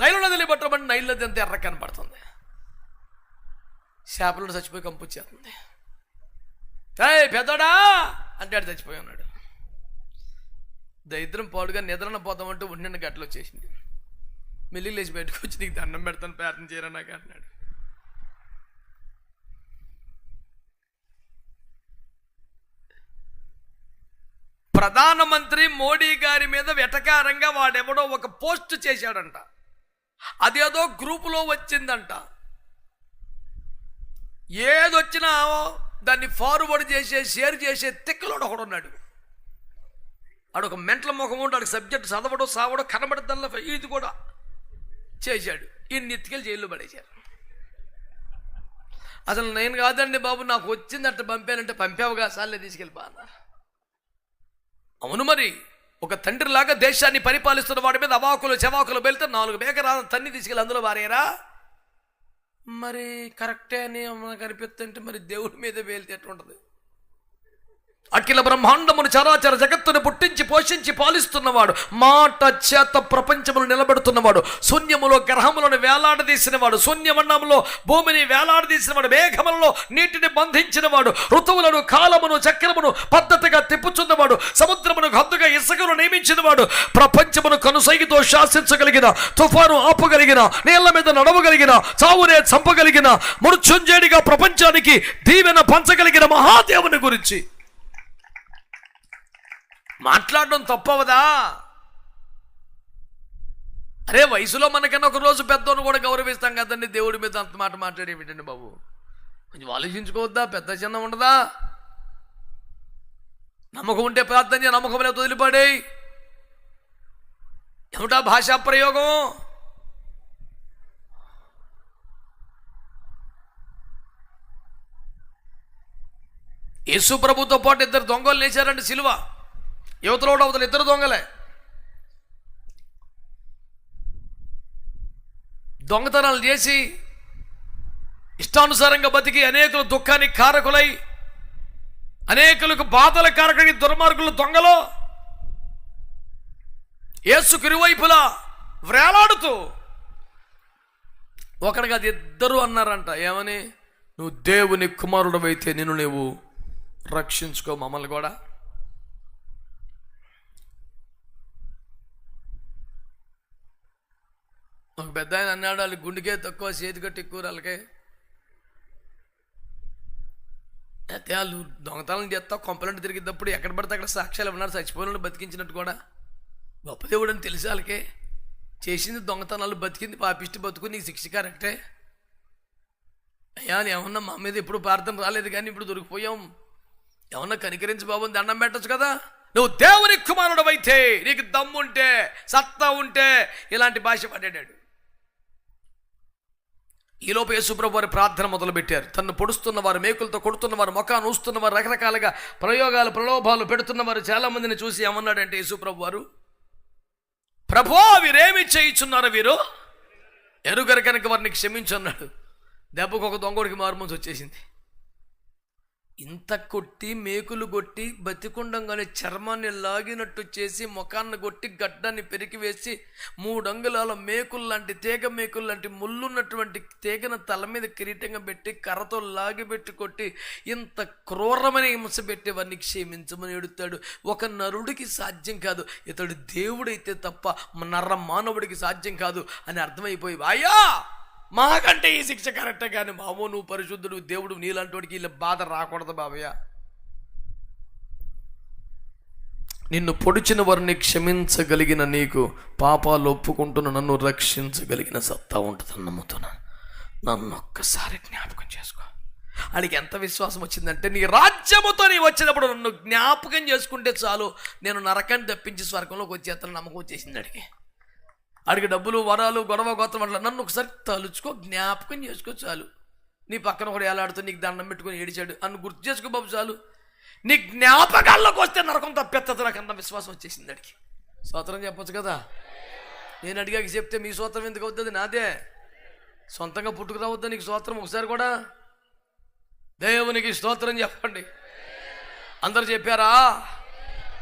A: నైలు నదిలో పట్టబడి నైలు నది అంతా ఎర్ర కనపడుతుంది, చేపలు చచ్చిపోయి కంపు వచ్చేస్తుంది. పెద్దోడా అంటే ఆడు చచ్చిపోయి ఉన్నాడు. దరిద్రం పాడుగా నిద్రన పోతామంటే ఉండిన గట్లు వచ్చేసింది. మెల్లి లేచి బయటకు వచ్చి, నీకు దండం పెడతాను ప్రార్థన చేయరా నాకు అన్నాడు. ప్రధానమంత్రి మోడీ గారి మీద వెటకారంగా వాడెవడో ఒక పోస్ట్ చేశాడంట, అదేదో గ్రూపులో వచ్చిందంట. ఏదొచ్చినా దాన్ని ఫార్వర్డ్ చేసే, షేర్ చేసే తిక్కలోడు ఒకడు ఉన్నాడు. ఆడొక మెంటల ముఖం ఉండి ఆడికి సబ్జెక్ట్ చదవడం సావడం కనబడదల్లా ఇది కూడా చేశాడు. ఈయన్ని ఎత్తుకెళ్ళి జైల్లో పడేశారు. అసలు నేను కాదండి బాబు, నాకు వచ్చిందంటే పంపానంటే, పంపావుగా సార్లే తీసుకెళ్ళిపా అన్నారు. అవును మరి, ఒక తండ్రిలాగా దేశాన్ని పరిపాలిస్తున్న వాడి మీద అవాకులు చెవాకులు వెళ్తే 4 మేకరా తన్ని తీసుకెళ్ళి అందులో వారేరా? మరి కరెక్టే అని మనకు అనిపిస్తుంటే మరి దేవుడి మీద వేలితే ఎట్లుంటుంది? అఖిల బ్రహ్మాండమును చరాచర జగత్తును పుట్టించి పోషించి పాలిస్తున్నవాడు, మాట చేత ప్రపంచమును నిలబెడుతున్నవాడు, శూన్యములో గ్రహములను వేలాడదీసినవాడు, శూన్యమండములో భూమిని వేలాడదీసినవాడు, మేఘములలో నీటిని బంధించినవాడు, ఋతువులను కాలమును చక్రమును పద్ధతిగా తిప్పుచున్నవాడు, సముద్రమును హద్దుగా ఇసుకను నియమించినవాడు, ప్రపంచమును కనుసైగితో శాసించగలిగిన, తుఫాను ఆపగలిగిన, నీళ్ల మీద నడవగలిగిన, చావునే చంపగలిగిన, మృత్యుంజయుడిగా ప్రపంచానికి దీవెన పంచగలిగిన మహాదేవుని గురించి మాట్లాడడం తప్పవదా? అరే వయసులో మనకన్నా ఒక రోజు పెద్దోను కూడా గౌరవిస్తాం కదండి, దేవుడి మీద అంత మాట మాట్లాడేమిటండి బాబు? కొంచెం ఆలోచించుకోవద్దా? పెద్ద చిన్న ఉండదా? నమ్మకం ఉంటే ప్రార్థన, నమ్మకం లేదు వదిలిపడే. ఏమిటా భాషా ప్రయోగం? యేసు ప్రభుతో పాటు ఇద్దరు దొంగలు లేచారండి సిలువ. యువతలో అవతల ఇద్దరు దొంగలే. దొంగతనాలు చేసి ఇష్టానుసారంగా బతికి అనేకుల దుఃఖానికి కారకులై, అనేకులకు బాధల కారకులకి దుర్మార్గులు దొంగలు యేసుకు ఇరువైపులా వ్రేలాడుతూ ఒకడికి అది ఇద్దరు అన్నారంట. ఏమని? నువ్వు దేవుని కుమారుడు అయితే నిన్ను నువ్వు రక్షించుకో, మమ్మల్ని కూడా. ఒక పెద్ద ఆయన అన్నాడు, వాళ్ళు గుండెకే తక్కువ చేతికట్టు ఎక్కువ వాళ్ళకే. అయితే వాళ్ళు దొంగతనం చేస్తా కొంపలంటి తిరిగినప్పుడు ఎక్కడ పడితే అక్కడ సాక్ష్యాలు ఉన్నారు, చచ్చిపోయిన బతికించినట్టు కూడా. గొప్ప దేవుడు అని తెలిసి వాళ్ళకే. చేసింది దొంగతనాలు, బతికింది పాపిష్టి బతుకు, నీకు శిక్ష కరెక్టే. అయ్యా ఏమన్నా మా మీద ఎప్పుడు ప్రార్థన రాలేదు కానీ ఇప్పుడు దొరికిపోయాం, ఏమన్నా కనికరించి బాబు దండం పెట్టచ్చు కదా. నువ్వు దేవుని కుమారుడు అయితే, నీకు దమ్ముంటే, సత్తా ఉంటే ఇలాంటి భాష పడ్డాడు. ఈలోపు యేసుప్రభు వారి ప్రార్థన మొదలుపెట్టారు. తను పొడుస్తున్నవారు, మేకులతో కొడుతున్నవారు, మొఖాన్ని ఊస్తున్నవారు, రకరకాలుగా ప్రయోగాలు ప్రలోభాలు పెడుతున్నవారు చాలామందిని చూసి ఏమన్నాడంటే యేసుప్రభు వారు, ప్రభువా వీరేమి చేయించున్నారు, వీరు ఎరుగరు కనుక వారిని క్షమించు అన్నాడు. దెబ్బకు ఒక దొంగడికి మారుమూసి వచ్చేసింది. ఇంత కొట్టి మేకులు కొట్టి బతికుండంగానే చర్మాన్ని లాగినట్టు చేసి, ముఖాన్ని కొట్టి గడ్డాన్ని పెరికి వేసి, 3 అంగుళాల మేకులు లాంటి తీగ మేకులు లాంటి ముళ్ళున్నటువంటి తీగను తల మీద కిరీటంగా పెట్టి కర్రతో లాగిపెట్టి కొట్టి ఇంత క్రూరమైన హింస పెట్టి వారిని క్షమించమని ఎడుతాడు. ఒక నరుడికి సాధ్యం కాదు, ఇతడు దేవుడైతే తప్ప నర మానవుడికి సాధ్యం కాదు అని అర్థమైపోయి, అయ్యా మాకంటే ఈ శిక్ష కరెక్టే కానీ మామో నువ్వు పరిశుద్ధుడు, దేవుడు, నీలాంటి వాడికి ఇలా బాధ రాకూడదు బాబయ్య. నిన్ను పొడిచిన వారిని క్షమించగలిగిన నీకు పాపాలు ఒప్పుకుంటున్న నన్ను రక్షించగలిగిన సత్తా ఉంటుందని నమ్ముతున్నాను. నన్ను ఒక్కసారి జ్ఞాపకం చేసుకో. అడిగి ఎంత విశ్వాసం వచ్చిందంటే, నీ రాజ్యముతో నీ వచ్చినప్పుడు నన్ను జ్ఞాపకం చేసుకుంటే చాలు, నేను నరకాన్ని తప్పించి స్వర్గంలోకి వచ్చేస్తాను నమ్మకం వచ్చేసింది. అడిగి డబ్బులు, వరాలు, గొడవ, గోత్రం అట్లా నన్ను ఒకసారి తలుచుకో, జ్ఞాపకం చేసుకో చాలు. నీ పక్కన ఒకటి ఏలాడుతూ నీకు దండం పెట్టుకొని ఏడిచాడు అన్ను గుర్తు చేసుకో బాబు చాలు. నీ జ్ఞాపకాల్లోకి వస్తే నరకం తప్పెత్తదు. నాకు అంత విశ్వాసం వచ్చేసింది. అడిగి స్తోత్రం చెప్పొచ్చు కదా. నేను అడిగాక చెప్తే మీ స్తోత్రం ఎందుకు అవుతుంది? నాదే సొంతంగా పుట్టుకురావద్దా నీకు స్తోత్రం? ఒకసారి కూడా దేవునికి స్తోత్రం చెప్పండి. అందరు చెప్పారా?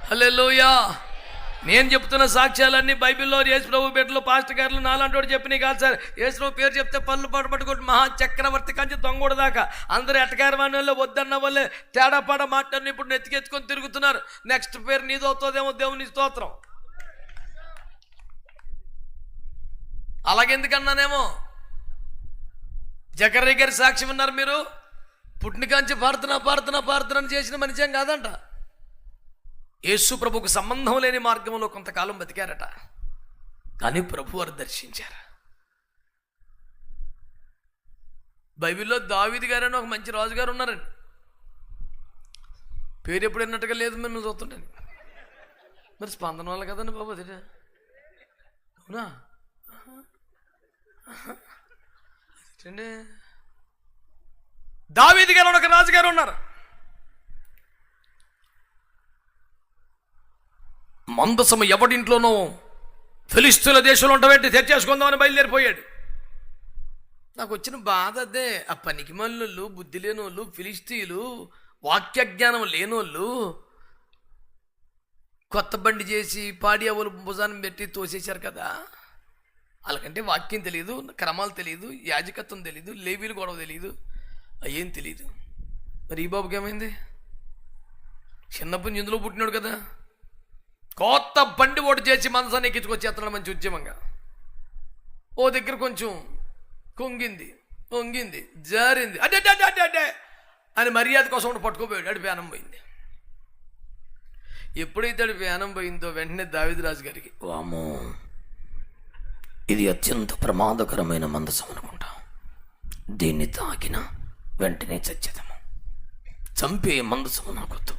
A: హల్లెలూయా. నేను చెప్తున్న సాక్ష్యాలన్నీ బైబిల్లో యేసు ప్రభు బిడ్డలు, పాస్టర్ గారులు, నాలాంటి వాడు చెప్పినాయి కాదు సార్. యేసు ప్రభు పేరు చెప్తే పళ్ళు పట్టుకొని మహా చక్రవర్తి కంచి దొంగోడు దాకా అందరూ ఎట్టగారవాణి వాళ్ళే, వద్దన్న వాళ్ళే, తేడా పాడ మాట్లాడిన ఇప్పుడు నెత్తికెత్తుకొని తిరుగుతున్నారు. నెక్స్ట్ పేరు నీది అవుతుందేమో, దేవుని స్తోత్రం. అలాగెందుకన్నానేమో. జకర్యా గారి సాక్ష్యం ఉన్నారు మీరు. పుట్టిన కాంచి ప్రార్థన చేసిన మనిషేం కాదంట. యేసు ప్రభుకు సంబంధం లేని మార్గంలో కొంతకాలం బతికారట, కానీ ప్రభు వారు దర్శించారు. బైబిల్లో దావీదు గారని ఒక మంచి రాజుగారు ఉన్నారండి. పేరు ఎప్పుడు విన్నట్టుగా లేదు, మేము చూస్తుంటాను. మరి స్పందన వల్ల కదండి బాబు అది. అవునా? దావీదు గారు ఒక రాజుగారు ఉన్నారు. మందసము ఎవడింట్లోనో ఫిలిష్తీయుల దేశంలో ఉండబెట్టి తెచ్చేసుకుందామని బయలుదేరిపోయాడు. నాకు వచ్చిన బాధ అదే. ఆ పనికి మల్లుళ్ళు, బుద్ధి లేనోళ్ళు, ఫిలిస్తీన్లు, వాక్య జ్ఞానం లేనోళ్ళు కొత్త బండి చేసి పాడి అవులు భుజాన్ని పెట్టి తోసేశారు కదా. వాళ్ళకంటే వాక్యం తెలియదు, క్రమాలు తెలియదు, యాజకత్వం తెలియదు, లేవీలు గొడవ తెలియదు, అయ్యేం తెలియదు. మరి ఈ బాబుకి ఏమైంది? చిన్నప్పటి నుంచి ఇందులో పుట్టినాడు కదా. కొత్త బండి ఓటు చేసి మనసాన్ని ఎక్కించుకొచ్చేస్తున్నాడు మంచి ఉద్యమంగా. ఓ దగ్గర కొంచెం వంగింది, జారింది, అడ్డే అని మర్యాద కోసం పట్టుకోపోయాడు. అడి ప్యానం పోయింది. ఎప్పుడైతే అడి ప్యానం పోయిందో వెంటనే దావీదు రాజు గారికి, వామో ఇది అత్యంత ప్రమాదకరమైన మందసం అనుకుంటా, దీన్ని తాకిన వెంటనే చచ్చేదము, చంపే మందసము నాకొద్దు.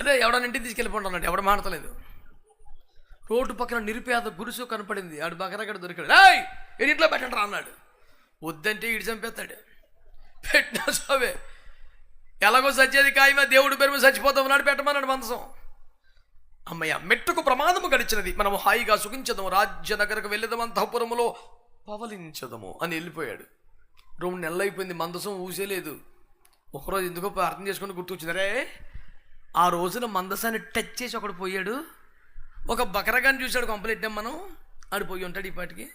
A: అదే ఎవడన్నా ఇంటికి తీసుకెళ్ళిపోండి అన్నాడు. ఎవడ మాడతలేదు. రోడ్డు పక్కన నిరుపేద గురుసు కనపడింది. ఆడు బకరగడ దొరికాడు. రాయ్ ఇంట్లో పెట్టండి రా అన్నాడు. వద్దంటే ఇడి చంపేస్తాడు. పెట్టినా సోవే, ఎలాగో సచ్చేది ఖాయమే, దేవుడు పేరు మీద చచ్చిపోతాం అన్నాడు. పెట్టమన్నాడు మందసం. అమ్మయ్య, మెట్టుకు ప్రమాదము గడిచినది, మనము హాయిగా సుఖించదము, రాజ్యనగరకు వెళ్ళేదము, అంతఃపురములో పవలించదము అని వెళ్ళిపోయాడు. 2 నెలలు అయిపోయింది, మందసం ఊసేలేదు. ఒకరోజు ఎందుకో ప్రార్థన చేసుకుని గుర్తొచ్చిందరే, ఆ రోజున మందసాన్ని టచ్ చేసి ఒకడు పోయాడు. ఒక బకరగాన్ని చూశాడు, కంప్లీట్ మనం ఆడు పోయి ఉంటాడు. ఈ పాటికి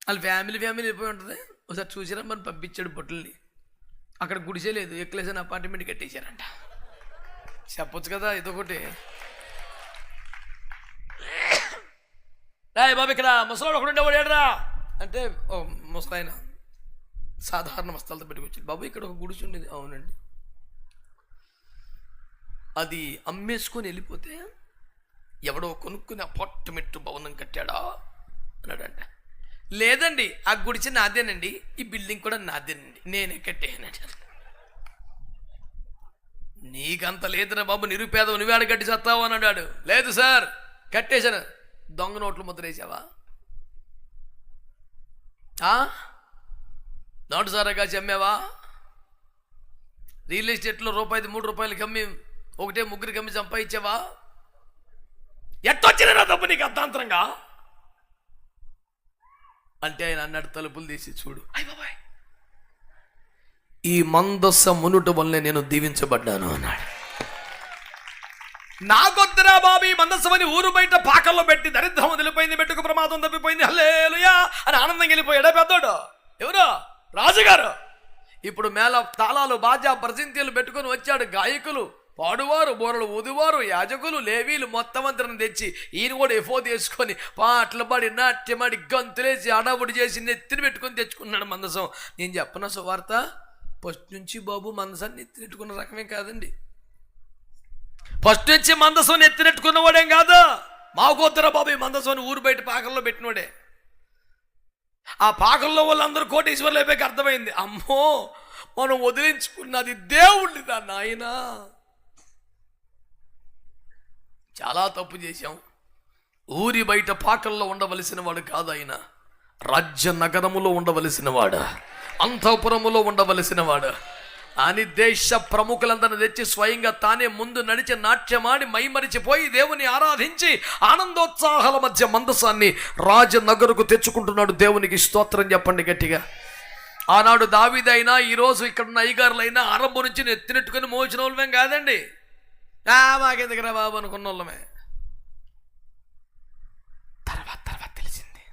A: వాళ్ళ ఫ్యామిలీ వెళ్ళిపోయి ఉంటుంది. ఒకసారి చూసిరా మనం పంపించాడు బొట్టల్ని. అక్కడ గుడిసే లేదు, ఎక్కలేసిన అపార్ట్మెంట్ కట్టేశారంట. చెప్పొచ్చు కదా ఇదొకటి. రాయ్ బాబు, ఇక్కడ ముసలాడు ఒకడు ఉండేవాడేడ్రా అంటే ముసలాయన సాధారణ వస్త్రాలతో పెట్టుకొచ్చాడు. బాబు ఇక్కడ ఒక గుడిసి ఉండేది. అవునండి. అది అమ్మేసుకొని వెళ్ళిపోతే ఎవడో కొనుక్కుని అపార్ట్మెంట్ భవనం కట్టాడా అన్నాడంట. లేదండి, ఆ గుడిచి నాదేనండి, ఈ బిల్డింగ్ కూడా నాదేనండి, నేనే కట్టేయనండి. నీకంత లేదురా బాబు, నిరుపేదవు, నువ్వేడ కట్టి సత్తావు అని అన్నాడు. లేదు సార్, కట్టేశాను. దొంగ నోట్లు ముద్ర వేసావా? నోటు సారా కాచి అమ్మావా? రియల్ ఎస్టేట్లో రూపాయిది 3 రూపాయలకి అమ్మి 1 ముగ్గురికి అమ్మి సంపాదించావా? ఎట్టొచ్చినా తప్పు నీకు అర్థాంతరంగా అంటే ఆయన అన్నాడు, తలుపులు తీసి చూడు, అయ్య బాబాయ్, ఈ మందస మునుట వల్లే నేను దీవించబడ్డాను అన్నాడు. నాకొద్దురా బాబు ఈ మందసమని ఊరు బయట పాకల్లో పెట్టి దరిద్రం వదిలిపోయింది, మెట్టుకు ప్రమాదం తప్పిపోయింది, హల్లెలూయా అని ఆనందంగా వెళ్ళిపోయాడా పెద్దోడు? ఎవరో రాజుగారు. ఇప్పుడు మేళ తాళాలు, బాజా, ప్రసింతీలు పెట్టుకొని వచ్చాడు. గాయకులు, పాడువారు, బోరలు ఊదువారు, యాజకులు, లేవీలు మొత్తం అందరిని తెచ్చి ఈయన కూడా ఎఫోదు వేసుకొని పాటలు పాడి, నాట్యమాడి, గంతులేసి, అడవుడు చేసి నెత్తిని పెట్టుకొని తెచ్చుకున్నాడు మందసం. నేను చెప్పన సువార్త, ఫస్ట్ నుంచి బాబు మందసాన్ని నెత్తినెట్టుకున్న రకమే కాదండి. ఫస్ట్ నుంచి మందసం నెత్తినెట్టుకున్నవాడేం కాదు. మాకొద్దరా బాబు ఈ మందసం ఊరు బయట పాకల్లో పెట్టినోడే. ఆ పాకల్లో వాళ్ళందరూ కోటీశ్వర్లు అయిపోయాక అర్థమైంది, అమ్మో మనం వదిలించుకున్నది దేవుడిదా నాయనా. చాలా తప్పు చేశాం. ఊరి బయట పాకల్లో ఉండవలసిన వాడు కాదు ఆయన, రాజ్య నగరములో ఉండవలసిన వాడు, అంతఃపురములో ఉండవలసిన వాడు అని దేశ ప్రముఖులందరిని తెచ్చి స్వయంగా తానే ముందు నడిచి నాట్యమాడి మైమరిచిపోయి దేవుని ఆరాధించి ఆనందోత్సాహాల మధ్య మందసాన్ని రాజనగరుకు తెచ్చుకుంటున్నాడు. దేవునికి స్తోత్రం చెప్పండి గట్టిగా. ఆనాడు దావీదైనా ఈరోజు ఇక్కడున్న అయ్యగారులైనా ఆరంభం నుంచి ఎత్తినెట్టుకుని మోచిన వాళ్ళమేం కాదండి. మాకెందుకురా బాబు అనుకున్న వాళ్ళమే. తర్వాత తెలిసింది.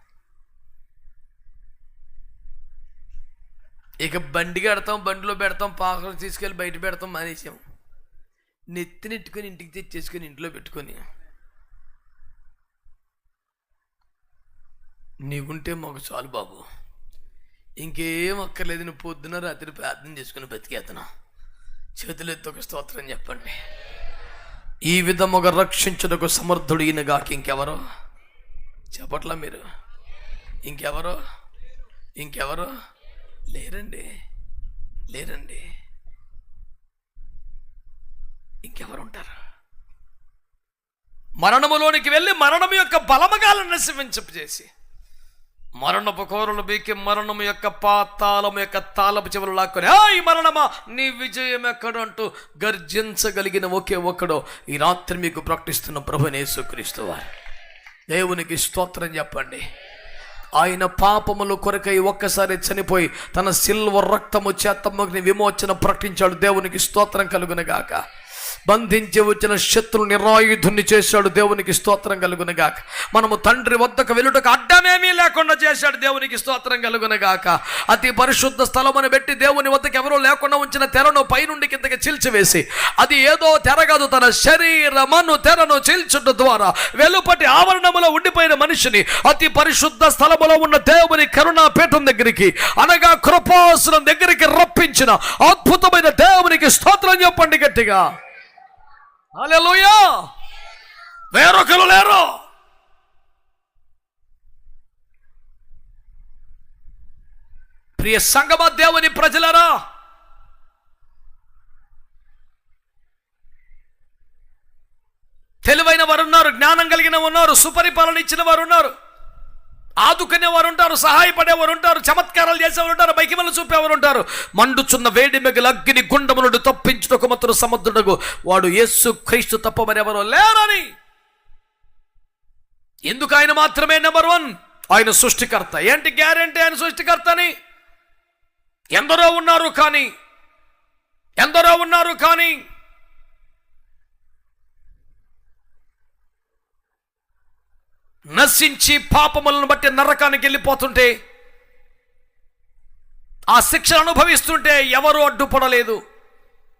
A: ఇక బండి కడతాం, బండిలో పెడతాం, పాకలు తీసుకెళ్ళి బయట పెడతాం మానేసాం. నెత్తినెట్టుకొని ఇంటికి తెచ్చేసుకొని ఇంట్లో పెట్టుకొని, నీవుంటే మాకు చాలు బాబు, ఇంకేం అక్కర్లేదు, నువ్వు పొద్దున రాత్రి ప్రార్థన చేసుకుని బతికేతను. చేతులు ఎత్తొక స్తోత్రం చెప్పండి. ఈ విధముగా రక్షించుటకు సమర్థుడు ఈయనగాక ఇంకెవరో చెప్పట్లా మీరు? ఇంకెవరో లేరండి. ఇంకెవరు ఉంటారు? మరణములోనికి వెళ్ళి మరణము యొక్క బలమగాలను నశింపజేసి, మరణపు కోరలు బీకి మరణము యొక్క పాతాళము యొక్క తాళపు చెవులు లాక్కొని, ఈ మరణమా నీ విజయం ఎక్కడు అంటూ గర్జించగలిగిన ఒకే ఒక్కడో ఈ రాత్రి మీకు ప్రకటిస్తున్న ప్రభువైన యేసుక్రీస్తు వారు. దేవునికి స్తోత్రం చెప్పండి. ఆయన పాపముల కొరకై ఒక్కసారి చనిపోయి తన సిల్వర్ రక్తము చేత విమోచన ప్రకటించాడు. దేవునికి స్తోత్రం కలుగునగాక. బంధించి వచ్చిన శత్రువు నిరాయుధుని చేశాడు. దేవునికి స్తోత్రం కలుగునగాక. మనము తండ్రి వద్దకు వెళ్ళుటకు అడ్డమేమీ లేకుండా చేశాడు. దేవునికి స్తోత్రం కలుగునగాక. అతి పరిశుద్ధ స్థలమును పెట్టి దేవుని వద్దకు ఎవరో లేకుండా ఉంచిన తెరను పైనుండి కిందకి చీల్చివేసి, అది ఏదో తెర కాదు, తన శరీరమును తెరను చీల్చుట ద్వారా వెలుపటి ఆవరణములో ఉండిపోయిన మనిషిని అతి పరిశుద్ధ స్థలములో ఉన్న దేవుని కరుణాపీఠం దగ్గరికి, అనగా కృపాసనం దగ్గరికి రప్పించిన అద్భుతమైన దేవునికి స్తోత్రం చెప్పండి గట్టిగా. హల్లెలూయా. వేరొకరు లేరు. ప్రియ సంగమ దేవుని ప్రజలారా, తెలివైన వారు ఉన్నారు, జ్ఞానం కలిగిన ఉన్నారు, సుపరిపాలన ఇచ్చిన వారు ఉన్నారు, ఆదుకునే వారు ఉంటారు, సహాయపడేవారు ఉంటారు, చమత్కారాలు చేసేవారు ఉంటారు, బైకిమలు చూపేవారు ఉంటారు. మండుచున్న వేడి మిగిలి అగ్ని గుండము నుండి తప్పించుటకు మత్తుడు సముద్రుడకు వాడు యేసు క్రీస్తు తప్ప మరెవరో లేరని. ఎందుకు ఆయన మాత్రమే నెంబర్ 1? ఆయన సృష్టికర్త. ఏంటి గ్యారెంటీ ఆయన సృష్టికర్త అని? ఎందరో ఉన్నారు కానీ నశించి పాపములను బట్టి నరకానికి వెళ్ళిపోతుంటే, ఆ శిక్షను అనుభవిస్తుంటే ఎవరు అడ్డుపడలేదు.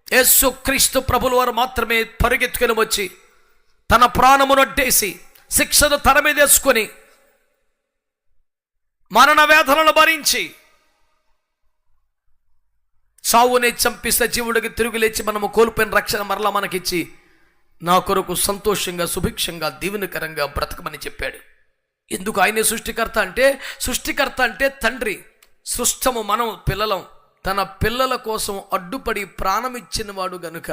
A: యేసు క్రీస్తు ప్రభుల వారు మాత్రమే పరిగెత్తుకుని వచ్చి తన ప్రాణమును అడ్డేసి శిక్షను తన మీద వేసుకొని మరణ వేదనలు భరించి సావుని చంపి సజీవుడికి తిరిగి లేచి మనము కోల్పోయిన రక్షణ మరలా మనకిచ్చి నా కొరకు సంతోషంగా సుభిక్షంగా దీవెనకరంగా బ్రతకమని చెప్పాడు. ఎందుకు ఆయనే సృష్టికర్త అంటే తండ్రి. సృష్టము మనం పిల్లలం. తన పిల్లల కోసం అడ్డుపడి ప్రాణం ఇచ్చిన వాడు గనుక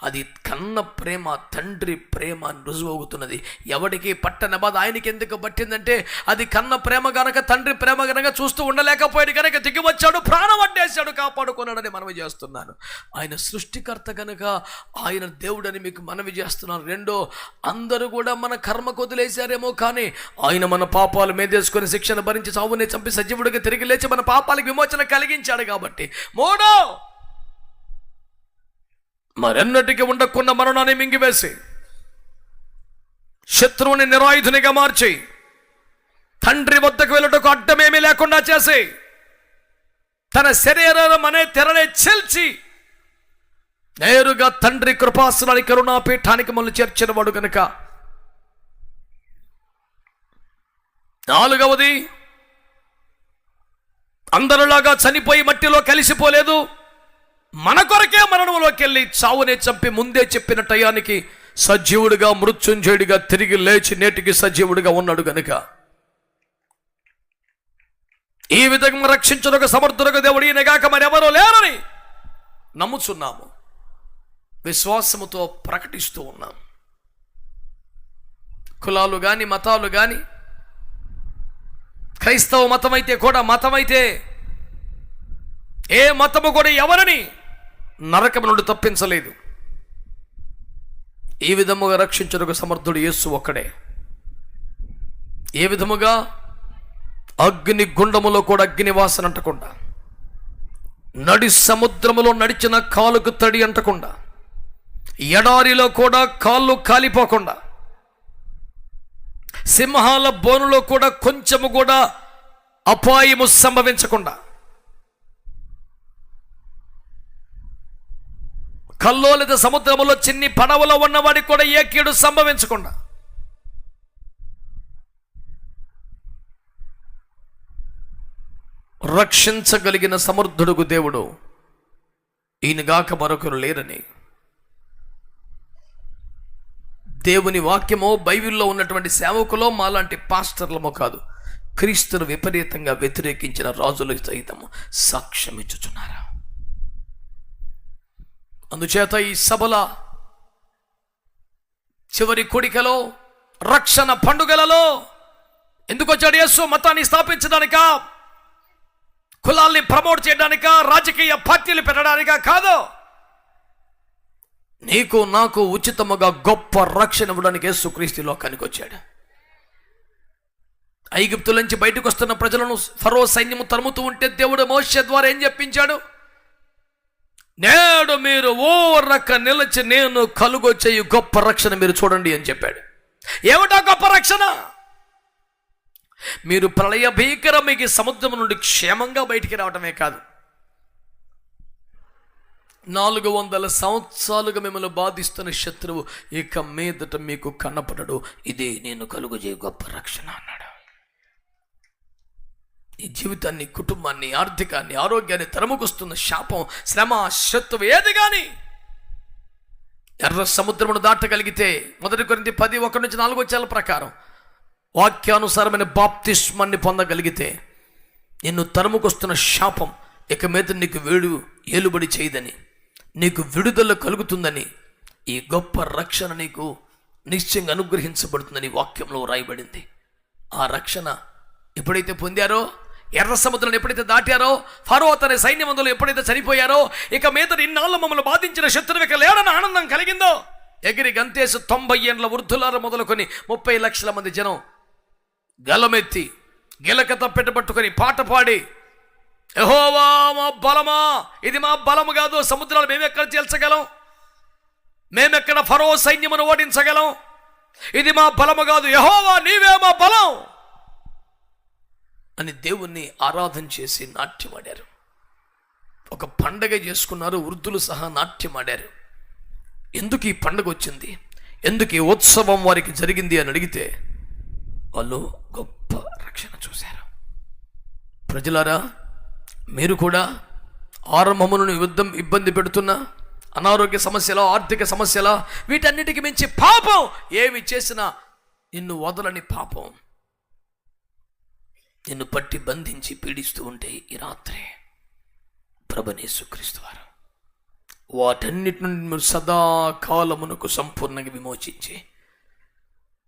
A: అది కన్న ప్రేమ, తండ్రి ప్రేమ రుజువు అవుతున్నది. ఎవడికి పట్టన బాధ ఆయనకి ఎందుకు పట్టిందంటే అది కన్న ప్రేమ గనక, తండ్రి ప్రేమ గనక చూస్తూ ఉండలేకపోయాడు గనక దిగి వచ్చాడు, ప్రాణం అడ్డేశాడు, కాపాడుకున్నాడని మనవి చేస్తున్నాను. ఆయన సృష్టికర్త గనక ఆయన దేవుడని మీకు మనవి చేస్తున్నాను. రెండో, అందరూ కూడా మన కర్మకు వదిలేశారేమో కానీ ఆయన మన పాపాలు మీదేసుకొని శిక్షను భరించి సావుని చంపి సజీవుడికి తిరిగి లేచి మన పాపాలకు విమోచన కలిగించాడు కాబట్టి. మూడో, మరెన్నటికి ఉండకున్న మరణాన్ని మింగివేసి శత్రువుని నిరాయుధునిగా మార్చి తండ్రి వద్దకు వెళ్ళటకు అడ్డమేమీ లేకుండా చేసి తన శరీరం అనే తెరనే చీల్చి నేరుగా తండ్రి కృపాసనానికి కరుణాపీఠానికి మనల్ని చేర్చిన వాడు కనుక. నాలుగవది, అందరిలాగా చనిపోయి మట్టిలో కలిసిపోలేదు. మన కొరకే మరణంలోకి వెళ్ళి చావునే చంపి ముందే చెప్పిన టయానికి సజీవుడిగా మృత్యుంజయుడిగా తిరిగి లేచి నేటికి సజీవుడిగా ఉన్నాడు గనుక ఈ విధంగా రక్షించుటకు సమర్థుడకు దేవుడు ఈయనగాక మరెవరో లేరని నమ్ముచున్నాము, విశ్వాసముతో ప్రకటిస్తూ ఉన్నాం. కులాలు కానీ మతాలు కానీ, క్రైస్తవ మతమైతే కూడా, మతమైతే ఏ మతము కూడా ఎవరిని నరకము నుండి తప్పించలేదు. ఈ విధముగా రక్షించుటకు సమర్థుడు యేసు ఒక్కడే. ఏ విధముగా? అగ్ని గుండములో కూడా అగ్ని వాసన అంటకుండా, నడి సముద్రములో నడిచిన కాలుకు తడి అంటకుండా, ఎడారిలో కూడా కాళ్ళు కాలిపోకుండా, సింహాల బోనులో కూడా కొంచెము కూడా అపాయము సంభవించకుండా, కల్లోలిత సముద్రములో చిన్ని పడవలో ఉన్నవాడికి కూడా ఏ కీడు సంభవించకుండా, రక్షించగలిగిన సమర్థుడుగు దేవుడు ఈయనగాక మరొకరు లేరని దేవుని వాక్యమో బైబిల్లో ఉన్నటువంటి సేవకులో మాలాంటి పాస్టర్లమో కాదు, క్రీస్తును విపరీతంగా వ్యతిరేకించిన రాజులు సైతము సాక్ష్యం ఇచ్చుచున్నారా. అందుచేత ఈ సభల చివరి కూడికలో, రక్షణ పండుగలలో ఎందుకు వచ్చాడు యేసు? మతాన్ని స్థాపించడానికా? కులాల్ని ప్రమోట్ చేయడానికా? రాజకీయ పార్టీలు పెట్టడానికా? కాదు. నీకు నాకు ఉచితముగా గొప్ప రక్షణ ఇవ్వడానికి యేసుక్రీస్తు లోకానికి వచ్చాడు. ఐగుప్తు నుంచి బయటకు వస్తున్న ప్రజలను ఫరో సైన్యము తరుముతూ ఉంటే దేవుడు మోషే ద్వారా ఏం చెప్పించాడు? నేడు మీరు ఓరక నిలిచి నేను కలుగో చేయు గొప్ప రక్షణ మీరు చూడండి అని చెప్పాడు. ఏమిటా గొప్ప రక్షణ? మీరు ప్రళయ భీకరమికి సముద్రం నుండి క్షేమంగా బయటికి రావటమే కాదు, 400 సంవత్సరాలుగా మిమ్మల్ని బాధిస్తున్న శత్రువు ఇక మీదట మీకు కనపడడు. ఇదే నేను కలుగజేయ గొప్ప రక్షణ అన్నాడు. ఈ జీవితాన్ని, కుటుంబాన్ని, ఆర్థికాన్ని, ఆరోగ్యాన్ని తరుముకొస్తున్న శాపం, శ్రమ, శత్రువు ఏది కానీ ఎర్ర సముద్రమును దాటగలిగితే 1 కొరింథీ 10:1-4 ప్రకారం వాక్యానుసారమైన బాప్తిస్మాన్ని పొందగలిగితే నిన్ను తరుముకొస్తున్న శాపం ఇక మీద నీకు ఏలుబడి చేయదని, నీకు విడుదల కలుగుతుందని, ఈ గొప్ప రక్షణ నీకు నిశ్చయంగా అనుగ్రహించబడుతుందని వాక్యంలో రాయబడింది. ఆ రక్షణ ఎప్పుడైతే పొందారో, ఎర్ర సముద్రాన్ని ఎప్పుడైతే దాటారో, ఫరో తన సైన్యమందులో ఎప్పుడైతే చనిపోయారో, ఇక మీద ఇన్నాళ్ళు మమ్మల్ని బాధించిన శత్రువు ఇక లేడని ఆనందం కలిగిందో, ఎగిరి గంతేసి 90 ఏండ్ల వృద్ధులార మొదలుకొని 30 లక్షల మంది జనం గలమెత్తి గిలక తప్పెట్టబట్టుకొని పాట పాడి, యెహోవా మా బలమా, ఇది మా బలము కాదు, సముద్రాలు మేమెక్కడ చేల్చగలం, మేమెక్కడ ఫరో సైన్యమును ఓడించగలం, ఇది మా బలము కాదు, యెహోవా నీవే మా బలం అని దేవుణ్ణి ఆరాధన చేసి నాట్యమాడారు. ఒక పండగ చేసుకున్నారు, వృద్ధులు సహా నాట్యమాడారు. ఎందుకు ఈ పండగ వచ్చింది, ఎందుకు ఈ ఉత్సవం వారికి జరిగింది అని అడిగితే వాళ్ళు గొప్ప రక్షణ చూశారు. ప్రజలారా, మీరు కూడా ఆరంభమును ఇబ్బంది పెడుతున్న అనారోగ్య సమస్యల, ఆర్థిక సమస్యల, వీటన్నిటికి మించి పాపం ఏమి చేసినా నిన్ను వదలని పాపం నిన్ను పట్టి బంధించి పీడిస్తూ ఉంటే ఈ రాత్రి ప్రభువైన యేసుక్రీస్తు వారు వాటన్నిటి నుండి మీరు సదాకాలమునకు సంపూర్ణంగా విమోచించి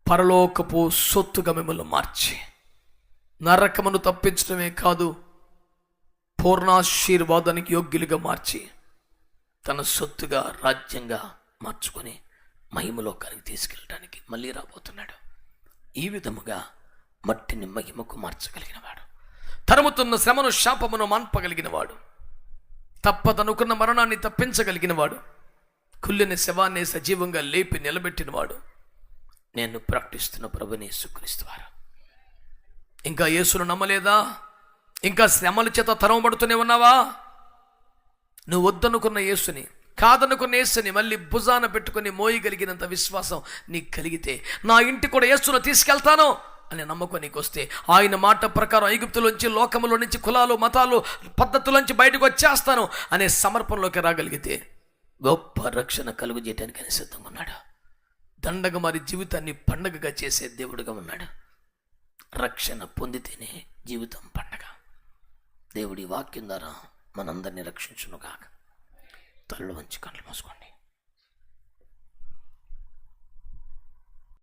A: పరలోకపు సొత్తుగా మిమ్మల్ని మార్చి నరకమును తప్పించడమే కాదు, పూర్ణాశీర్వాదానికి యోగ్యులుగా మార్చి తన సొత్తుగా, రాజ్యంగా మార్చుకొని మహిమలోకానికి తీసుకెళ్ళడానికి మళ్ళీ రాబోతున్నాడు. ఈ విధముగా మట్టిని మహిమకు మార్చగలిగిన వాడు, తరుముతున్న శ్రమను, శాపమును మాన్పగలిగిన వాడు, తప్పదనుకున్న మరణాన్ని తప్పించగలిగిన వాడు, కుళ్ళిన శవాన్ని సజీవంగా లేపి నిలబెట్టిన వాడు నేను ప్రకటిస్తున్న ప్రభువైన యేసుక్రీస్తు వారు. ఇంకా యేసును నమ్మలేదా? ఇంకా శ్రమల చేత తరమబడుతూనే ఉన్నావా? నువ్వు వద్దనుకున్న యేసుని, కాదనుకున్న యేసుని మళ్ళీ భుజాన పెట్టుకుని మోయగలిగినంత విశ్వాసం నీకు కలిగితే, నా ఇంటి కూడా యేసును తీసుకెళ్తాను అనే నమ్మకం నీకు వస్తే, ఆయన మాట ప్రకారం ఐగుప్తులోంచి, లోకములో నుంచి, కులాలు, మతాలు, పద్ధతులోంచి బయటకు వచ్చేస్తాను అనే సమర్పణలోకి రాగలిగితే గొప్ప రక్షణ కలుగు చేయడానికి ఆయన సిద్ధంగా ఉన్నాడు. దండగ మరి జీవితాన్ని పండగగా చేసే దేవుడుగా ఉన్నాడు. రక్షణ పొందితేనే జీవితం పండగ. దేవుడి వాక్యం ద్వారా మనందరినీ రక్షించును గాక. తల్లు వంచి కళ్ళు మూసుకోండి.